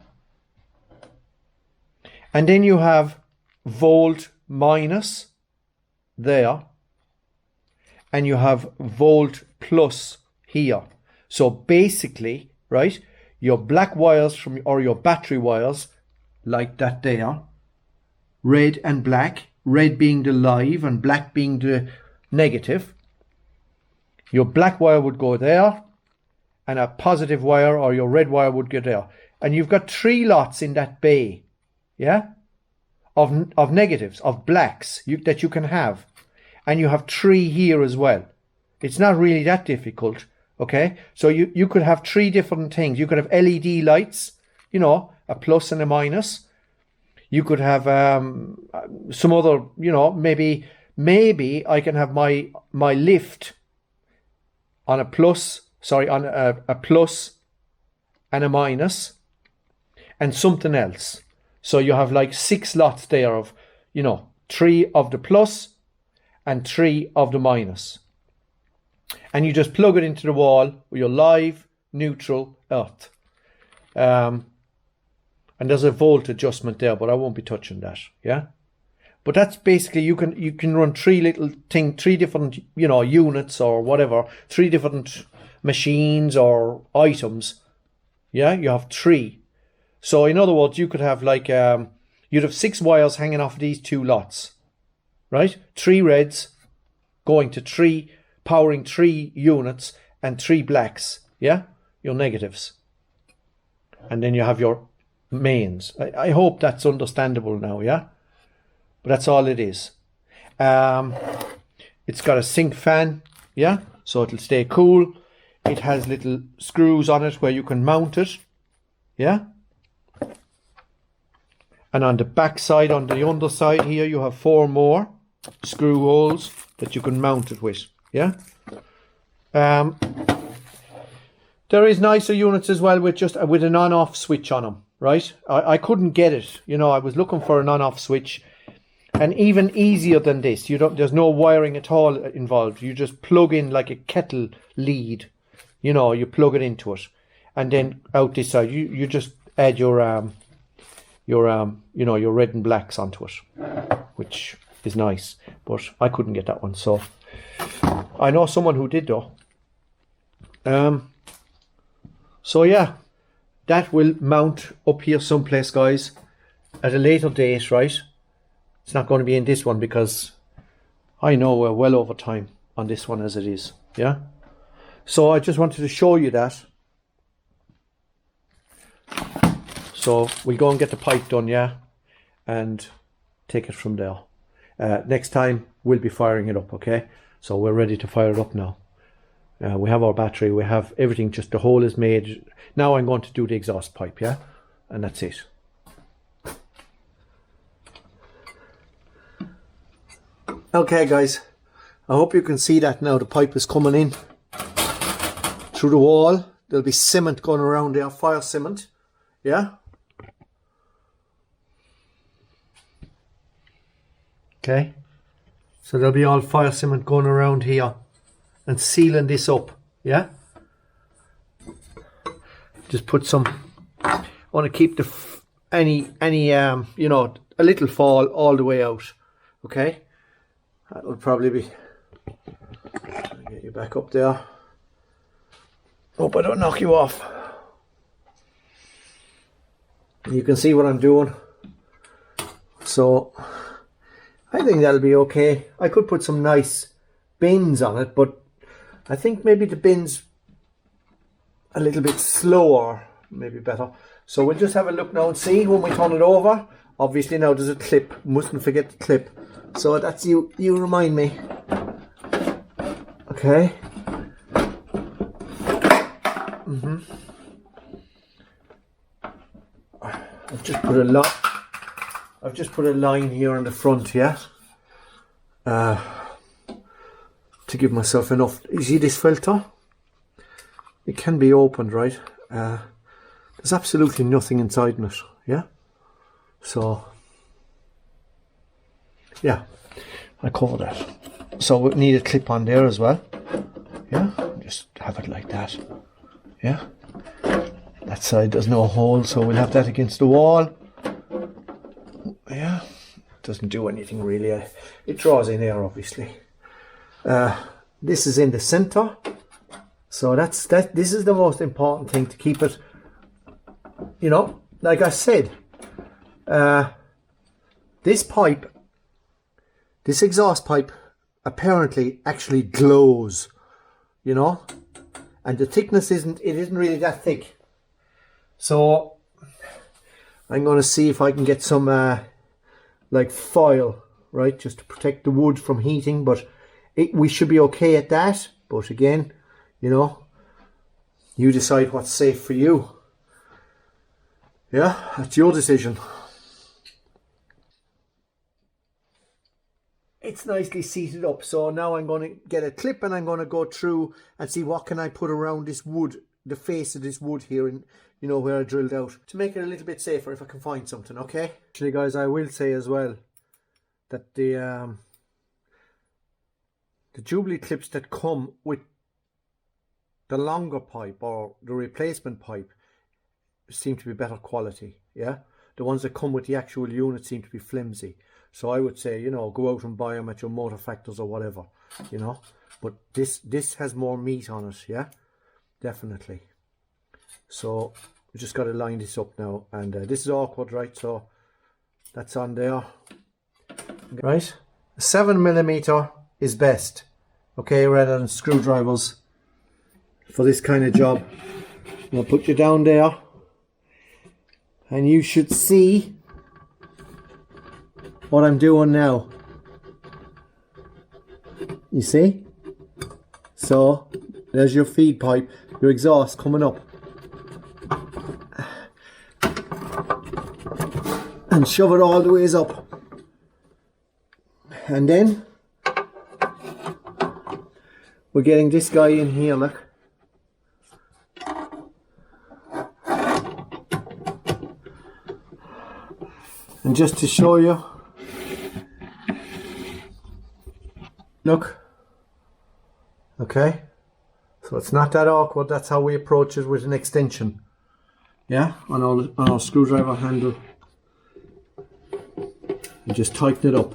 And then you have volt minus there. And you have volt plus here. So basically, right, your black wires or your battery wires, like that there, red and black, red being the live and black being the negative, Your black wire would go there, and a positive wire or your red wire would go there. And you've got 3 lots in that bay, yeah, of negatives, of blacks that you can have. And you have 3 here as well. It's not really that difficult, okay? So you could have 3 different things. You could have LED lights, you know, a plus and a minus. You could have some other, you know, maybe I can have my lift on a plus, on a plus and a minus and something else. So you have like 6 lots there of, you know, 3 of the plus and 3 of the minus. And you just plug it into the wall with your live, neutral, earth. And there's a volt adjustment there, but I won't be touching that, yeah? But that's basically, you can run 3 different, you know, units or whatever, 3 different machines or items, yeah? You have 3. So in other words, you could have like, you'd have 6 wires hanging off these 2 lots, right? 3 reds going to 3, powering 3 units and 3 blacks, yeah? Your negatives. And then you have your mains. I hope that's understandable now, yeah? But that's all it is. It's got a sink fan, yeah? So it'll stay cool. It has little screws on it where you can mount it, yeah? And on the back side, on the underside here, you have 4 more screw holes that you can mount it with, yeah? There is nicer units as well with an on-off switch on them, right? I couldn't get it, you know. I was looking for an on-off switch, and even easier than this. There's no wiring at all involved. You just plug in like a kettle lead, you know. You plug it into it, and then out this side, you just add your you know, your red and blacks onto it, which is nice. But I couldn't get that one, so I know someone who did though. So yeah, that will mount up here someplace, guys, at a later date, right? It's not going to be in this one because I know we're well over time on this one as it is, yeah? So I just wanted to show you that. So we'll go and get the pipe done, yeah? And take it from there. Next time we'll be firing it up, okay? So we're ready to fire it up now. We have our battery, we have everything, just the hole is made. Now I'm going to do the exhaust pipe, yeah? And that's it. Okay guys, I hope you can see that now. The pipe is coming in through the wall. There'll be cement going around there, fire cement, yeah? Okay, so there'll be all fire cement going around here and sealing this up, yeah? Just put some, I want to keep any you know, a little fall all the way out, okay? That will probably be, get you back up there. Hope I don't knock you off. You can see what I'm doing. So I think that'll be okay. I could put some nice bins on it, but I think maybe the bins a little bit slower, maybe better. So we'll just have a look now and see when we turn it over. Obviously now there's a clip, mustn't forget the clip. So that's you remind me. Okay. I've just put a line here in the front, yeah, to give myself enough. You see this filter? It can be opened, right? There's absolutely nothing inside it, yeah. So yeah, I cover that. So we need a clip on there as well, yeah. Just have it like that, yeah. That side there's no hole, so we'll have that against the wall. Yeah, doesn't do anything really. It draws in air, obviously. This is in the center, so this is the most important thing, to keep it, you know, like I said. This pipe, this exhaust pipe, apparently actually glows. you know, and the thickness isn't really that thick. So I'm going to see if I can get some like foil, right, just to protect the wood from heating, but we should be okay at that. But again, you know, you decide what's safe for you. Yeah, that's your decision. It's nicely seated up, so now I'm going to get a clip and I'm going to go through and see what can I put around this wood, the face of this wood here, and you know, where I drilled out, to make it a little bit safer if I can find something. Okay, actually guys, I will say as well that the Jubilee clips that come with the longer pipe or the replacement pipe seem to be better quality. Yeah, the ones that come with the actual unit seem to be flimsy. So I would say, you know, go out and buy them at your motor factors or whatever, you know. But this has more meat on it, yeah, definitely. So we just got to line this up now, and this is awkward, right? So that's on there, right? 7mm is best, okay, rather than screwdrivers for this kind of job. I'll put you down there, and you should see what I'm doing now. You see? So there's your feed pipe, your exhaust coming up. And shove it all the ways up. And then we're getting this guy in here, look. And just to show you, look, okay, so it's not that awkward. That's how we approach it with an extension, yeah, on our screwdriver handle. And just tighten it up.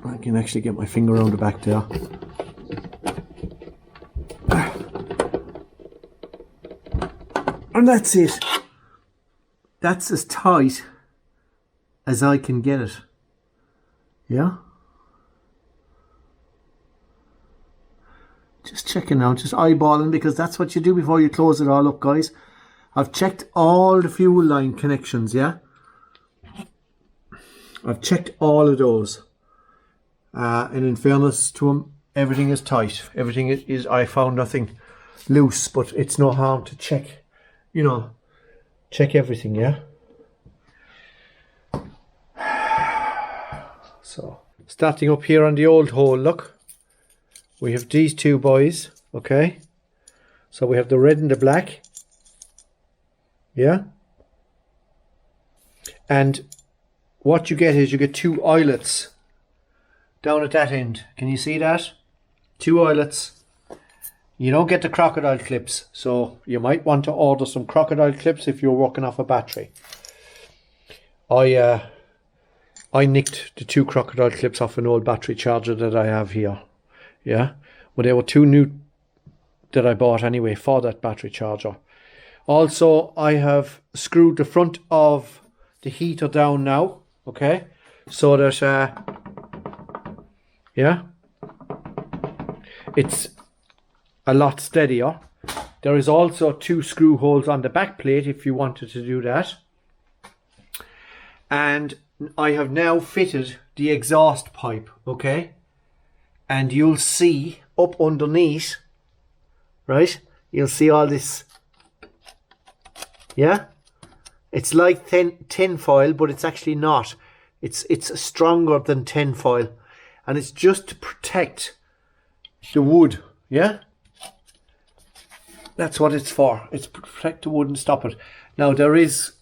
I can actually get my finger around the back there. And that's it. That's as tight as I can get it. Yeah, just checking now, just eyeballing, because that's what you do before you close it all up, guys. I've checked all the fuel line connections, yeah, I've checked all of those, and in fairness to them, everything is tight. Everything is, I found nothing loose, but it's no harm to check, you know, check everything, yeah. So, starting up here on the old hole, look, we have these two boys, okay? So we have the red and the black, yeah? And what you get is you get two eyelets down at that end. Can you see that? Two eyelets. You don't get the crocodile clips, so you might want to order some crocodile clips if you're working off a battery. I nicked the two crocodile clips off an old battery charger that I have here. Yeah, but they were too new that I bought anyway for that battery charger. Also, I have screwed the front of the heater down now, okay, so that yeah, it's a lot steadier. There is also two screw holes on the back plate if you wanted to do that. And I have now fitted the exhaust pipe, okay? And you'll see up underneath, right? You'll see all this, yeah? It's like tin foil, but it's actually not. It's stronger than tin foil. And it's just to protect the wood, yeah? That's what it's for. It's to protect the wood and stop it. Now, there is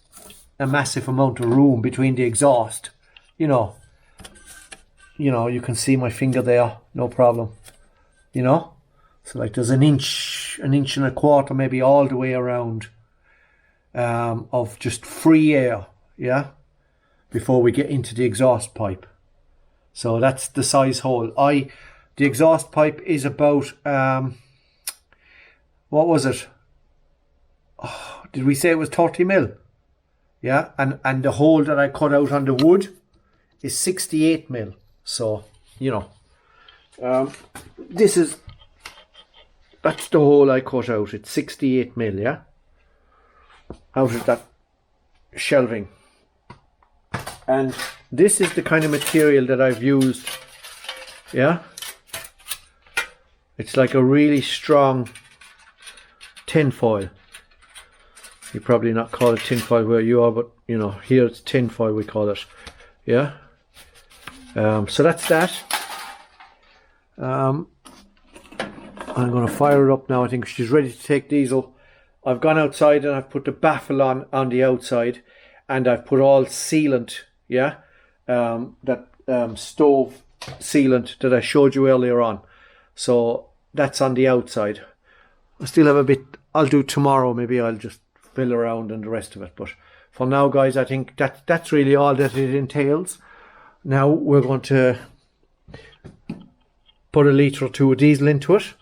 a massive amount of room between the exhaust, you know, you can see my finger there, no problem, you know, so like there's an inch and a quarter maybe all the way around of just free air, yeah, before we get into the exhaust pipe. So that's the size hole. The exhaust pipe is about what was it, did we say it was 30mm? Yeah, and the hole that I cut out on the wood is 68mm. So, you know, that's the hole I cut out. It's 68mm, yeah? Out of that shelving. And this is the kind of material that I've used, yeah? It's like a really strong tin foil. You probably not call it tin foil where you are, but you know, here it's tin foil we call it, yeah? So that's that. I'm going to fire it up now. I think she's ready to take diesel. I've gone outside and I've put the baffle on the outside, and I've put all sealant, yeah, that stove sealant that I showed you earlier on. So that's on the outside. I still have a bit I'll do tomorrow. Maybe I'll just fill around and the rest of it. But for now, guys, I think that's really all that it entails. Now we're going to put a litre or two of diesel into it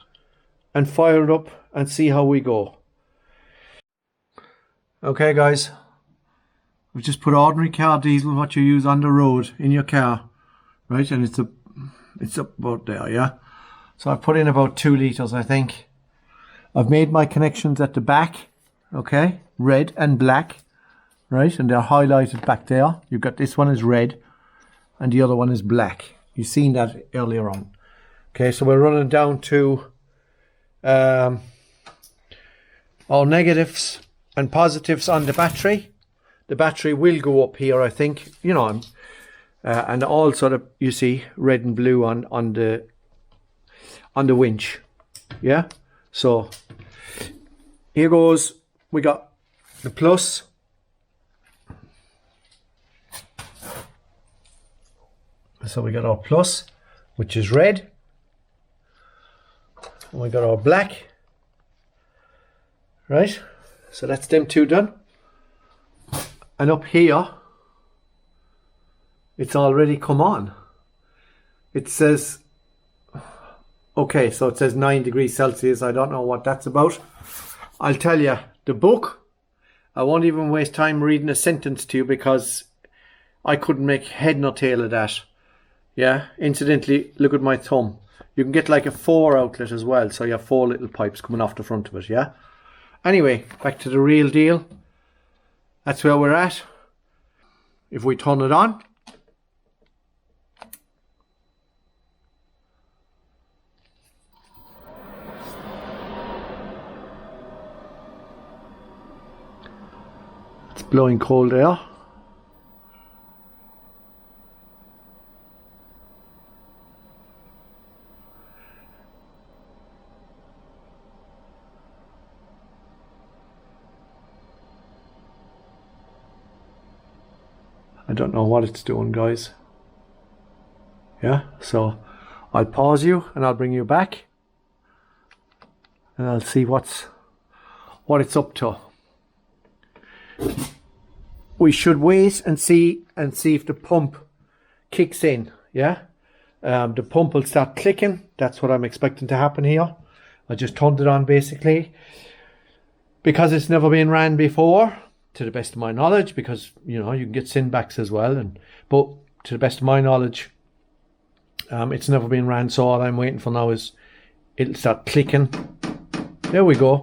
and fire it up and see how we go. Okay, guys, we've just put ordinary car diesel, what you use on the road in your car, right? And it's up about there, yeah? So I've put in about 2 litres, I think. I've made my connections at the back, okay? Red and black, right? And they're highlighted back there. You've got this one is red and the other one is black. You've seen that earlier on. Okay, so we're running down to our negatives and positives on the battery. The battery will go up here, I think. You know, and all sort of, you see, red and blue on the winch. Yeah? So, here goes. We got the plus. So we got our plus, which is red. And we got our black. Right? So that's them two done. And up here, it's already come on. It says, okay, so it says 9 degrees Celsius. I don't know what that's about. I'll tell you, the book, I won't even waste time reading a sentence to you because I couldn't make head nor tail of that. Yeah, incidentally, look at my thumb. You can get like a 4 outlet as well, so you have 4 little pipes coming off the front of it, yeah? Anyway, back to the real deal. That's where we're at. If we turn it on, it's blowing cold air. I don't know what it's doing, guys. Yeah, so I'll pause you and I'll bring you back and I'll see what it's up to. We should wait and see if the pump kicks in. Yeah, the pump will start clicking. That's what I'm expecting to happen here. I just turned it on basically because it's never been ran before, to the best of my knowledge, because you know you can get sendbacks as well, but to the best of my knowledge, it's never been ran. So all I'm waiting for now is it'll start clicking. There we go.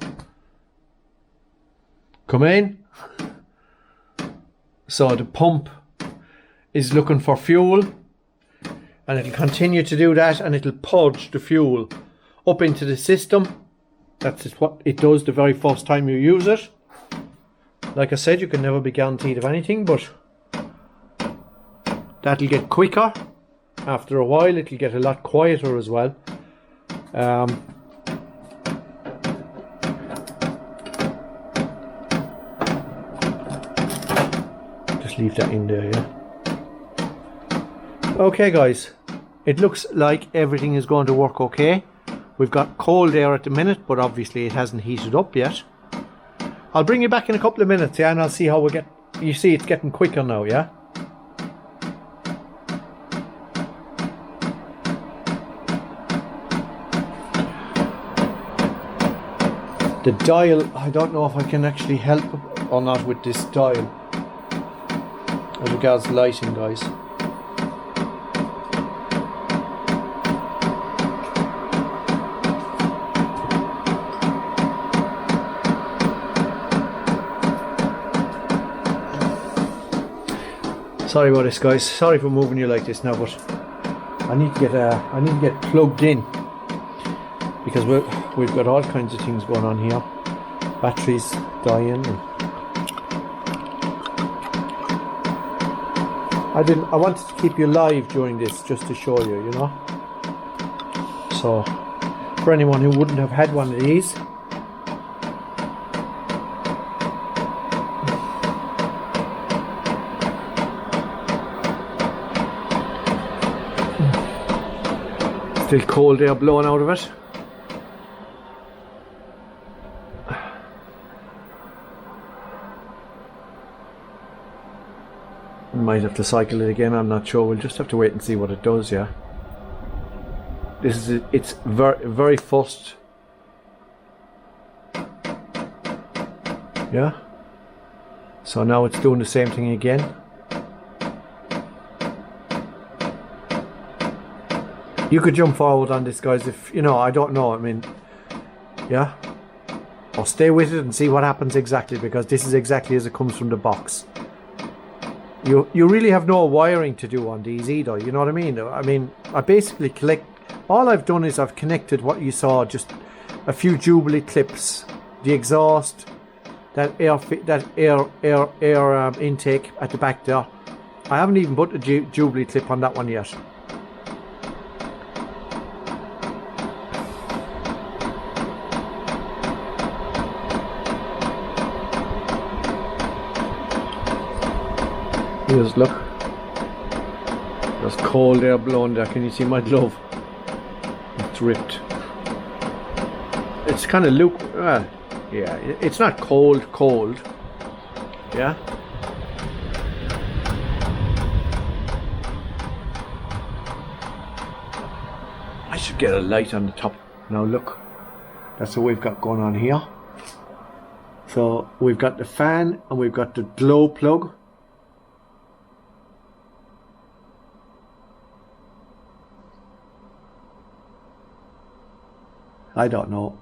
Come in. So the pump is looking for fuel, and it'll continue to do that, and it'll purge the fuel up into the system. That's what it does the very first time you use it. Like I said, you can never be guaranteed of anything, but that'll get quicker. After a while, it'll get a lot quieter as well. Just leave that in there, yeah. Okay, guys. It looks like everything is going to work okay. We've got cold air at the minute, but obviously it hasn't heated up yet. I'll bring you back in a couple of minutes, yeah, and I'll see how we get. You see, it's getting quicker now, yeah? The dial, I don't know if I can actually help or not with this dial as regards lighting, guys. Sorry about this, guys. Sorry for moving you like this now, but I need to get plugged in because we've got all kinds of things going on here. Batteries dying. I wanted to keep you live during this just to show you, you know. So for anyone who wouldn't have had one of these, still cold air blowing out of it. Might have to cycle it again, I'm not sure. We'll just have to wait and see what it does, yeah. This is it. It's very first. Yeah. So now it's doing the same thing again. You could jump forward on this, guys, if you know. I don't know. I mean, yeah. Or stay with it and see what happens exactly, because this is exactly as it comes from the box. You really have no wiring to do on these either. You know what I mean? I mean, I basically all I've done is I've connected what you saw, just a few Jubilee clips, the exhaust, that air intake at the back there. I haven't even put the Jubilee clip on that one yet. Here's, look, there's cold air blowing there. Can you see my glove? It's ripped. It's kind of yeah, it's not cold, yeah. I should get a light on the top. Now look, that's what we've got going on here. So we've got the fan and we've got the glow plug. I don't know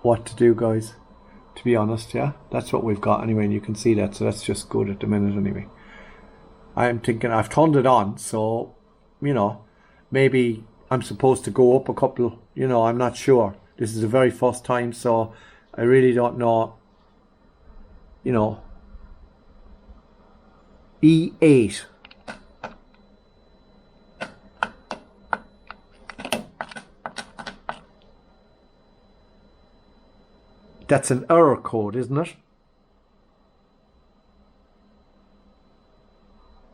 what to do, guys, to be honest. Yeah, that's what we've got anyway, and you can see that, so that's just good at the minute anyway. I'm thinking I've turned it on, so you know, maybe I'm supposed to go up a couple, you know, I'm not sure. This is the very first time, so I really don't know, you know. E8. That's an error code, isn't it?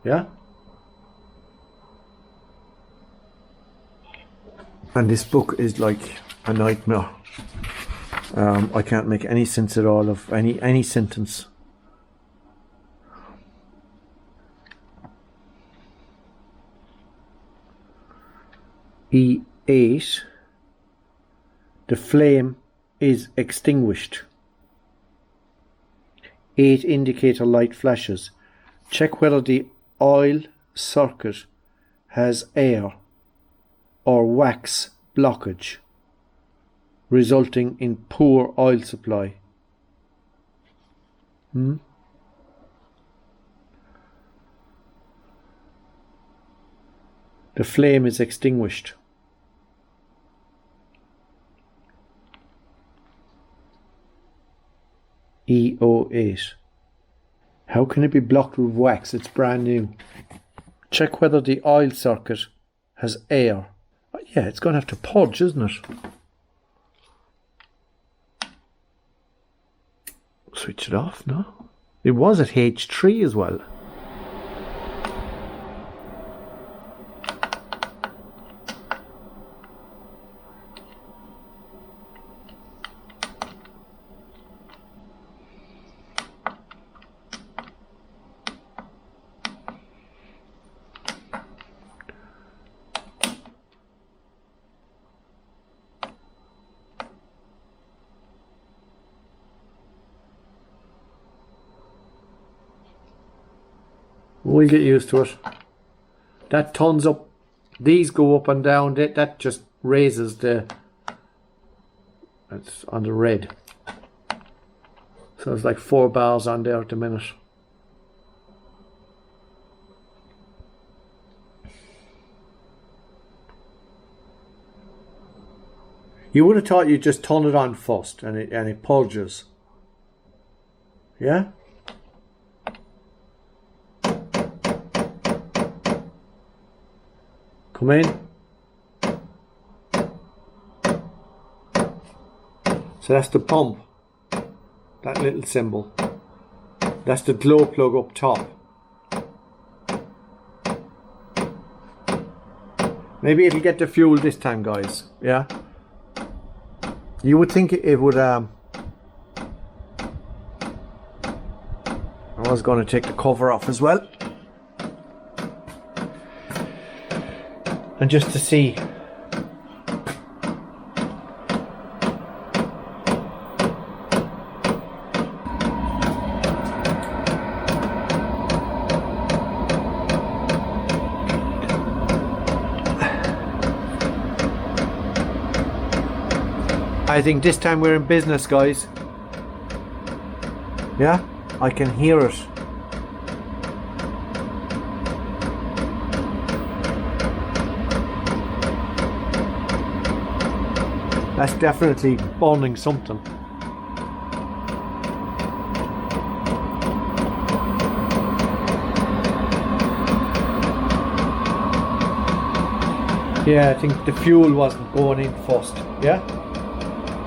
Yeah? And this book is like a nightmare. I can't make any sense at all of any sentence. E8. The flame is extinguished. 8 indicator light flashes. Check whether the oil circuit has air or wax blockage, resulting in poor oil supply. The flame is extinguished. E08. How can it be blocked with wax? It's brand new. Check whether the oil circuit has air. Yeah, it's going to have to purge, isn't it? Switch it off, no? It was at H3 as well. We'll get used to it. That turns up. These go up and down. That just raises the. That's on the red. So it's like 4 bars on there at the minute. You would have thought you'd just turn it on first and it purges. Yeah? Come in. So that's the pump. That little symbol. That's the glow plug up top. Maybe it'll get the fuel this time, guys. Yeah? You would think it would I was going to take the cover off as well. And just to see. I think this time we're in business, guys. Yeah, I can hear it. That's definitely burning something. Yeah, I think the fuel wasn't going in first. Yeah?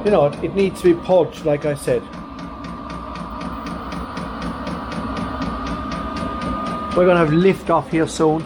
You know, it needs to be purged, like I said. We're going to have lift off here soon.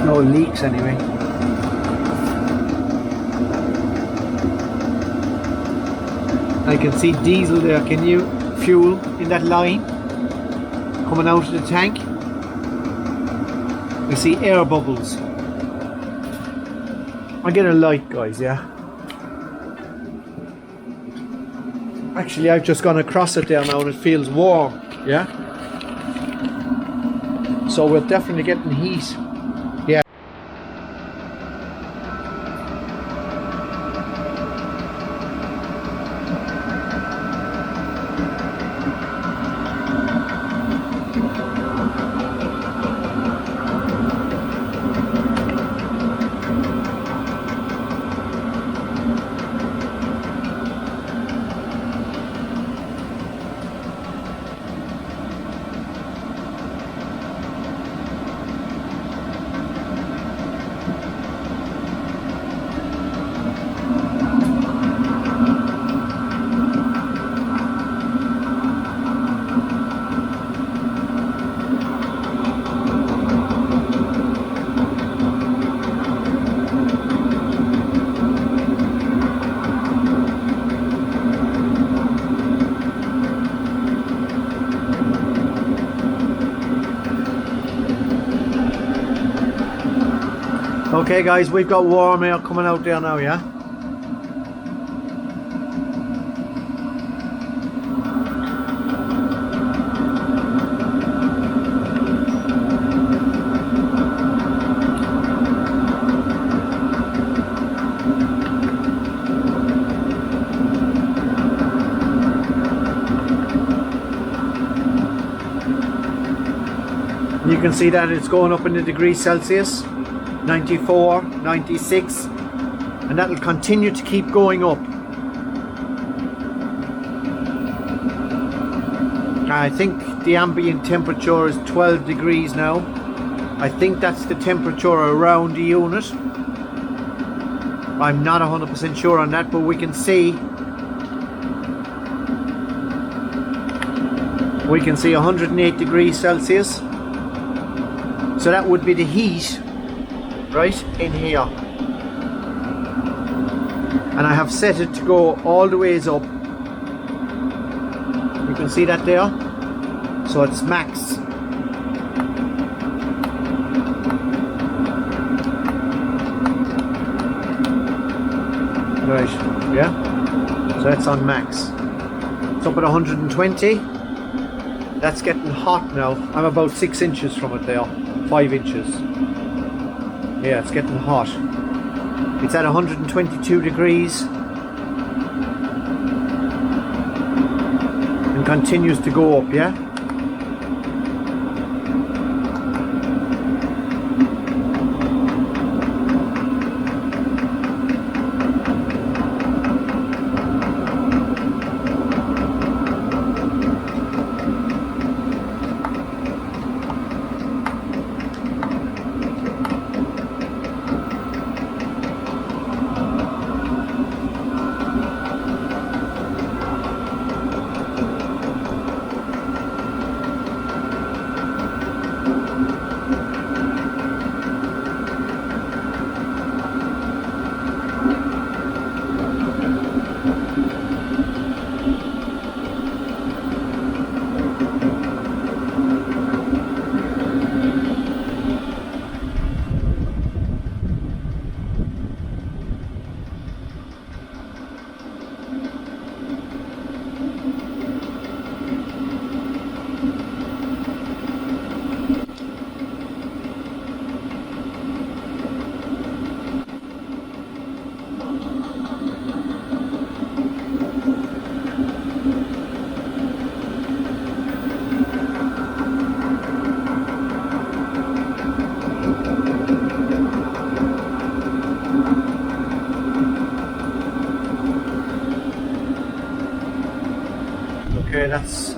No leaks anyway. I can see diesel there. Can you fuel in that line coming out of the tank? I see air bubbles. I get a light, guys. Yeah. Actually, I've just gone across it there now and it feels warm. Yeah. So we're definitely getting heat. Yeah. Okay guys, we've got warm air coming out there now, yeah? You can see that it's going up in the degrees Celsius. 94, 96, and that will continue to keep going up. I think the ambient temperature is 12 degrees now. I think that's the temperature around the unit. I'm not 100% sure on that, but we can see 108 degrees Celsius. So that would be the heat right in here, and I have set it to go all the ways up. You can see that there, so it's max. Right, yeah. So that's on max. It's up at 120. That's getting hot now. I'm about 6 inches from it there. 5 inches. Yeah, it's getting hot. It's at 122 degrees. And continues to go up, yeah? Okay, that's...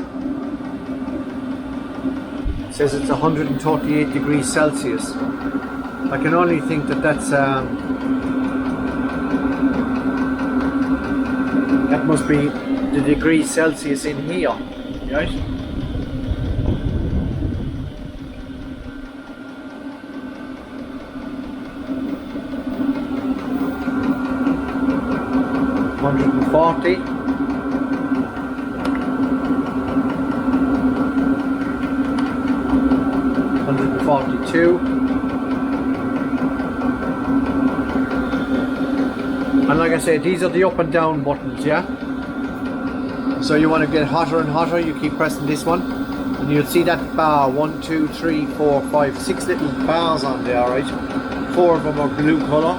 It says it's 138 degrees Celsius. I can only think that that's... that must be the degrees Celsius in here, right? $140. 142. And like I said, these are the up and down buttons, yeah? So you want to get hotter and hotter, you keep pressing this one. And you'll see that bar, 1, 2, 3, 4, 5, 6 little bars on there, right? 4 of them are blue colour.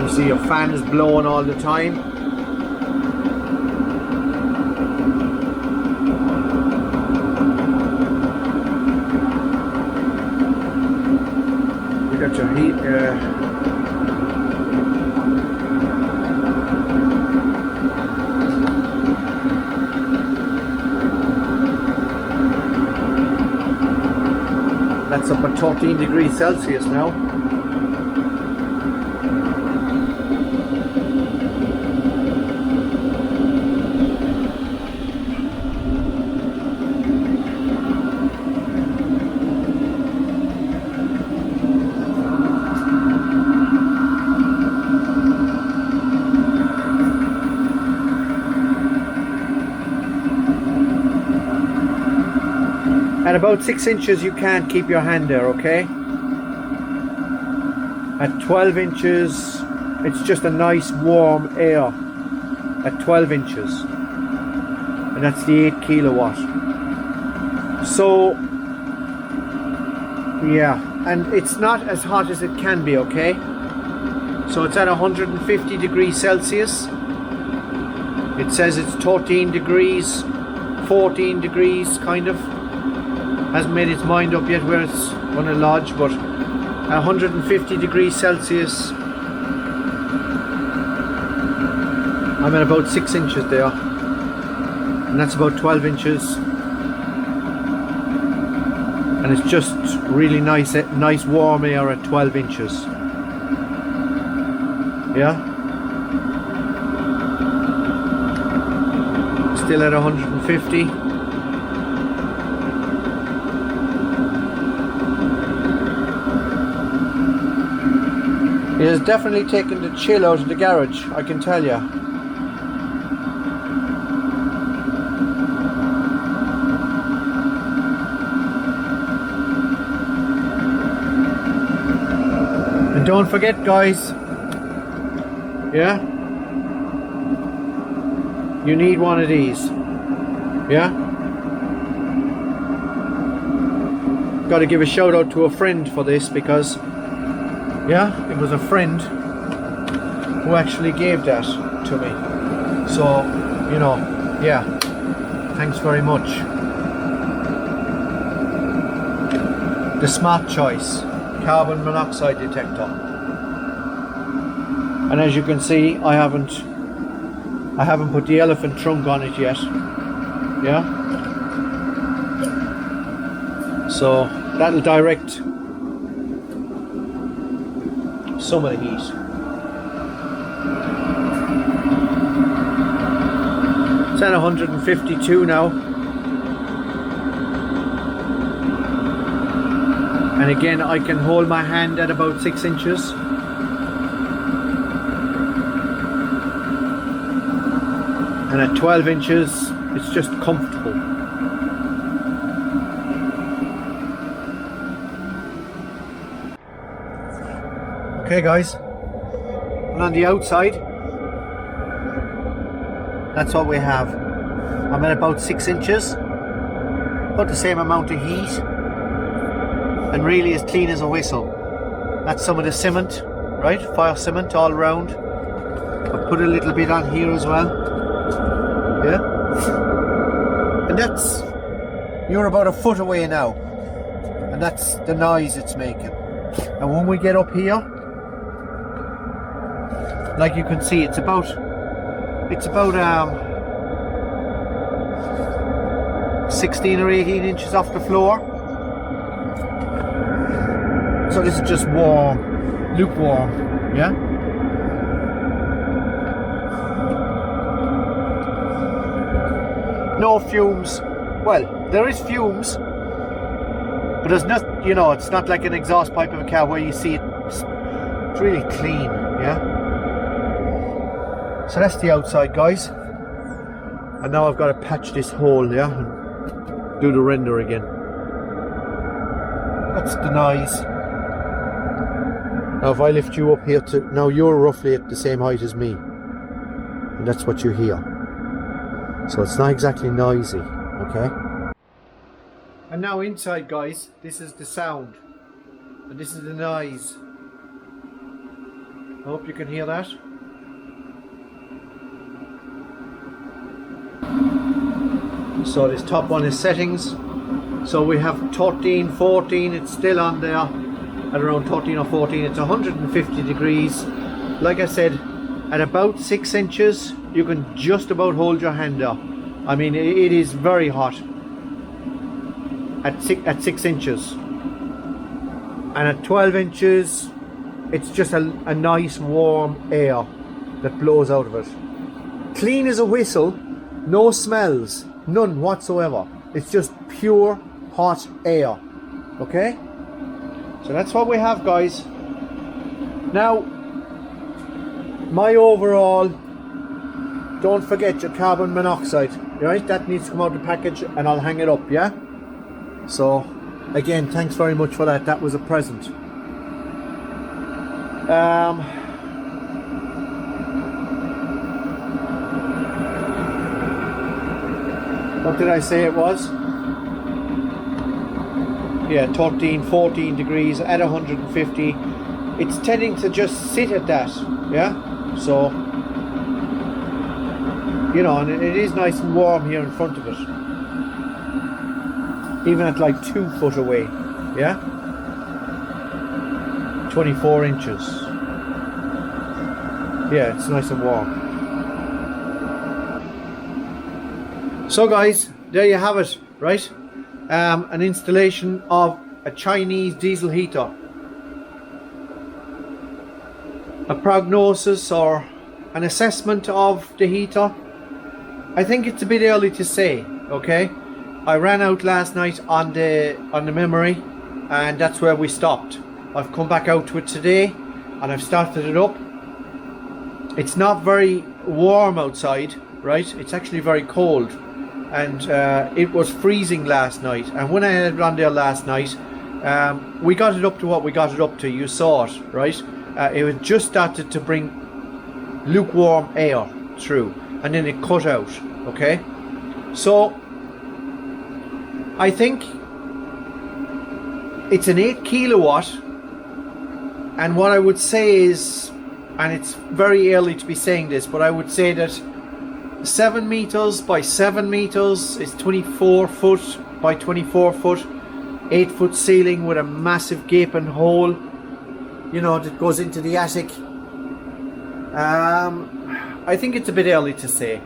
You see your fan is blowing all the time. You got your heat, that's up at 13 degrees Celsius now. At about 6 inches you can't keep your hand there, okay? At 12 inches it's just a nice warm air. At 12 inches. And that's the 8 kilowatt. So yeah, and it's not as hot as it can be, okay? So it's at 150 degrees Celsius. It says it's 13 degrees, 14 degrees kind of. Hasn't made its mind up yet where it's going to lodge, but 150 degrees Celsius. I'm at about 6 inches there, and that's about 12 inches, and it's just really nice warm air at 12 inches. Yeah, still at 150. It has definitely taken the chill out of the garage, I can tell you. don't forget, guys, yeah, you need one of these, yeah. Got to give a shout out to a friend for this, because yeah, it was a friend who actually gave that to me, so you know, yeah, thanks very much. The smart choice carbon monoxide detector, and as you can see, I haven't put the elephant trunk on it yet, yeah, so that'll direct some of the heat. It's at 152 now, and again I can hold my hand at about 6 inches. And at 12 inches it's just comfortable. Okay guys, and on the outside, that's what we have. I'm at about 6 inches, about the same amount of heat, and really as clean as a whistle. That's some of the cement, right? Fire cement all around. I'll put a little bit on here as well, yeah. And that's, you're about a foot away now, and that's the noise it's making. And when we get up here, like you can see, it's about 16 or 18 inches off the floor. So this is just warm, lukewarm, yeah. No fumes. Well, there is fumes, but there's not, you know, it's not like an exhaust pipe of a car where you see it. It's really clean, yeah. So that's the outside, guys. And now I've got to patch this hole, yeah, and do the render again. That's the noise. Now if I lift you up here to, now you're roughly at the same height as me, and that's what you hear. So it's not exactly noisy, okay? And now inside, guys, this is the sound, and this is the noise. I hope you can hear that. So this top one is settings. So we have 13, 14, it's still on there at around 13 or 14. It's 150 degrees. Like I said, at about 6 inches, you can just about hold your hand there. I mean, it is very hot at 6 inches. And at 12 inches, it's just a nice warm air that blows out of it. Clean as a whistle, no smells, none whatsoever. It's just pure hot air, okay? So that's what we have, guys. Now, my overall, don't forget your carbon monoxide, right? That needs to come out of the package, and I'll hang it up, yeah? So, again, thanks very much for that. That was a present. What did I say it was? Yeah, 13, 14 degrees at 150. It's tending to just sit at that, yeah? So, you know, and it is nice and warm here in front of it. Even at like 2 foot away, yeah? 24 inches. Yeah, it's nice and warm. So guys, there you have it, right? An installation of a Chinese diesel heater. A prognosis or an assessment of the heater. I think it's a bit early to say, okay? I ran out last night on the memory, and that's where we stopped. I've come back out to it today, and I've started it up. It's not very warm outside, right? It's actually very cold. And it was freezing last night, and when I had it on there last night, we got it up to what we got it up to. You saw it, right? it had just started to bring lukewarm air through, and then it cut out. Okay, so I think it's an 8 kilowatt, and what I would say is, and it's very early to be saying this, but I would say that 7 meters by 7 meters is 24 foot by 24 foot, 8 foot ceiling with a massive gaping hole, you know, that goes into the attic. I think it's a bit early to say.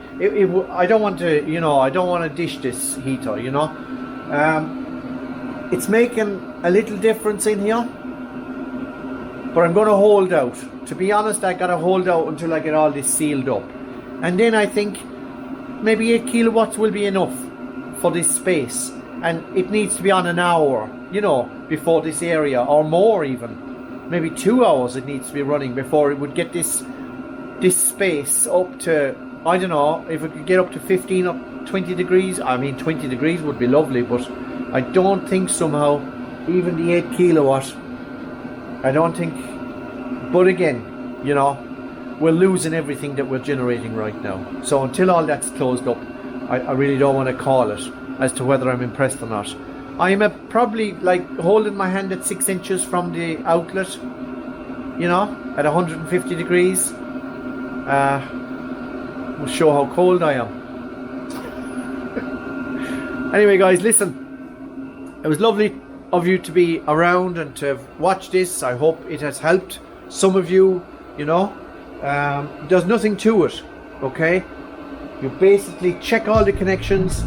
I don't want to, you know, I don't want to dish this heater, you know. It's making a little difference in here, but I'm going to hold out. To be honest, I got to hold out until I get all this sealed up, and then I think maybe 8 kilowatts will be enough for this space, and it needs to be on an hour, you know, before this area, or more even, maybe 2 hours it needs to be running before it would get this space up to, I don't know, if it could get up to 15 or 20 degrees. I mean, 20 degrees would be lovely, but I don't think somehow, even the 8 kilowatt, I don't think, but again, you know, we're losing everything that we're generating right now. So until all that's closed up, I really don't want to call it as to whether I'm impressed or not. I'm probably like holding my hand at 6 inches from the outlet, you know, at 150 degrees. Will show how cold I am. Anyway, guys, listen, it was lovely of you to be around and to watch this. I hope it has helped some of you, you know. There's nothing to it, okay? You basically check all the connections,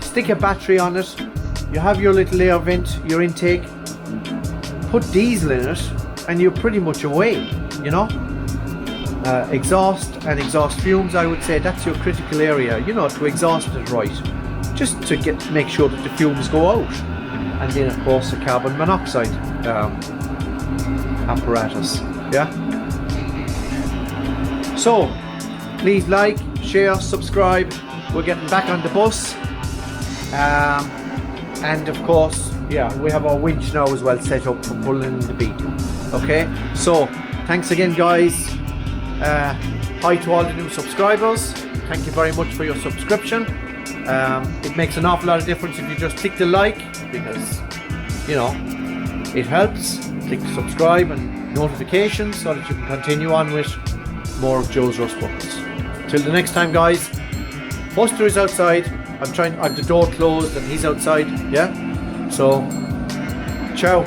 stick a battery on it, you have your little air vent, your intake, put diesel in it, and you're pretty much away, you know. Exhaust and exhaust fumes, I would say that's your critical area, you know, to exhaust it right, just to make sure that the fumes go out, and then of course the carbon monoxide apparatus. Yeah. So please like, share, subscribe. We're getting back on the bus, and of course, yeah, we have our winch now as well set up for pulling the beat. Okay, so thanks again, guys. Hi to all the new subscribers. Thank you very much for your subscription. It makes an awful lot of difference if you just click the like, because, you know, it helps. Click subscribe and notifications so that you can continue on with more of Joe's Rust Buckets. Till the next time, guys. Buster is outside. I've the door closed and he's outside. Yeah. So, ciao.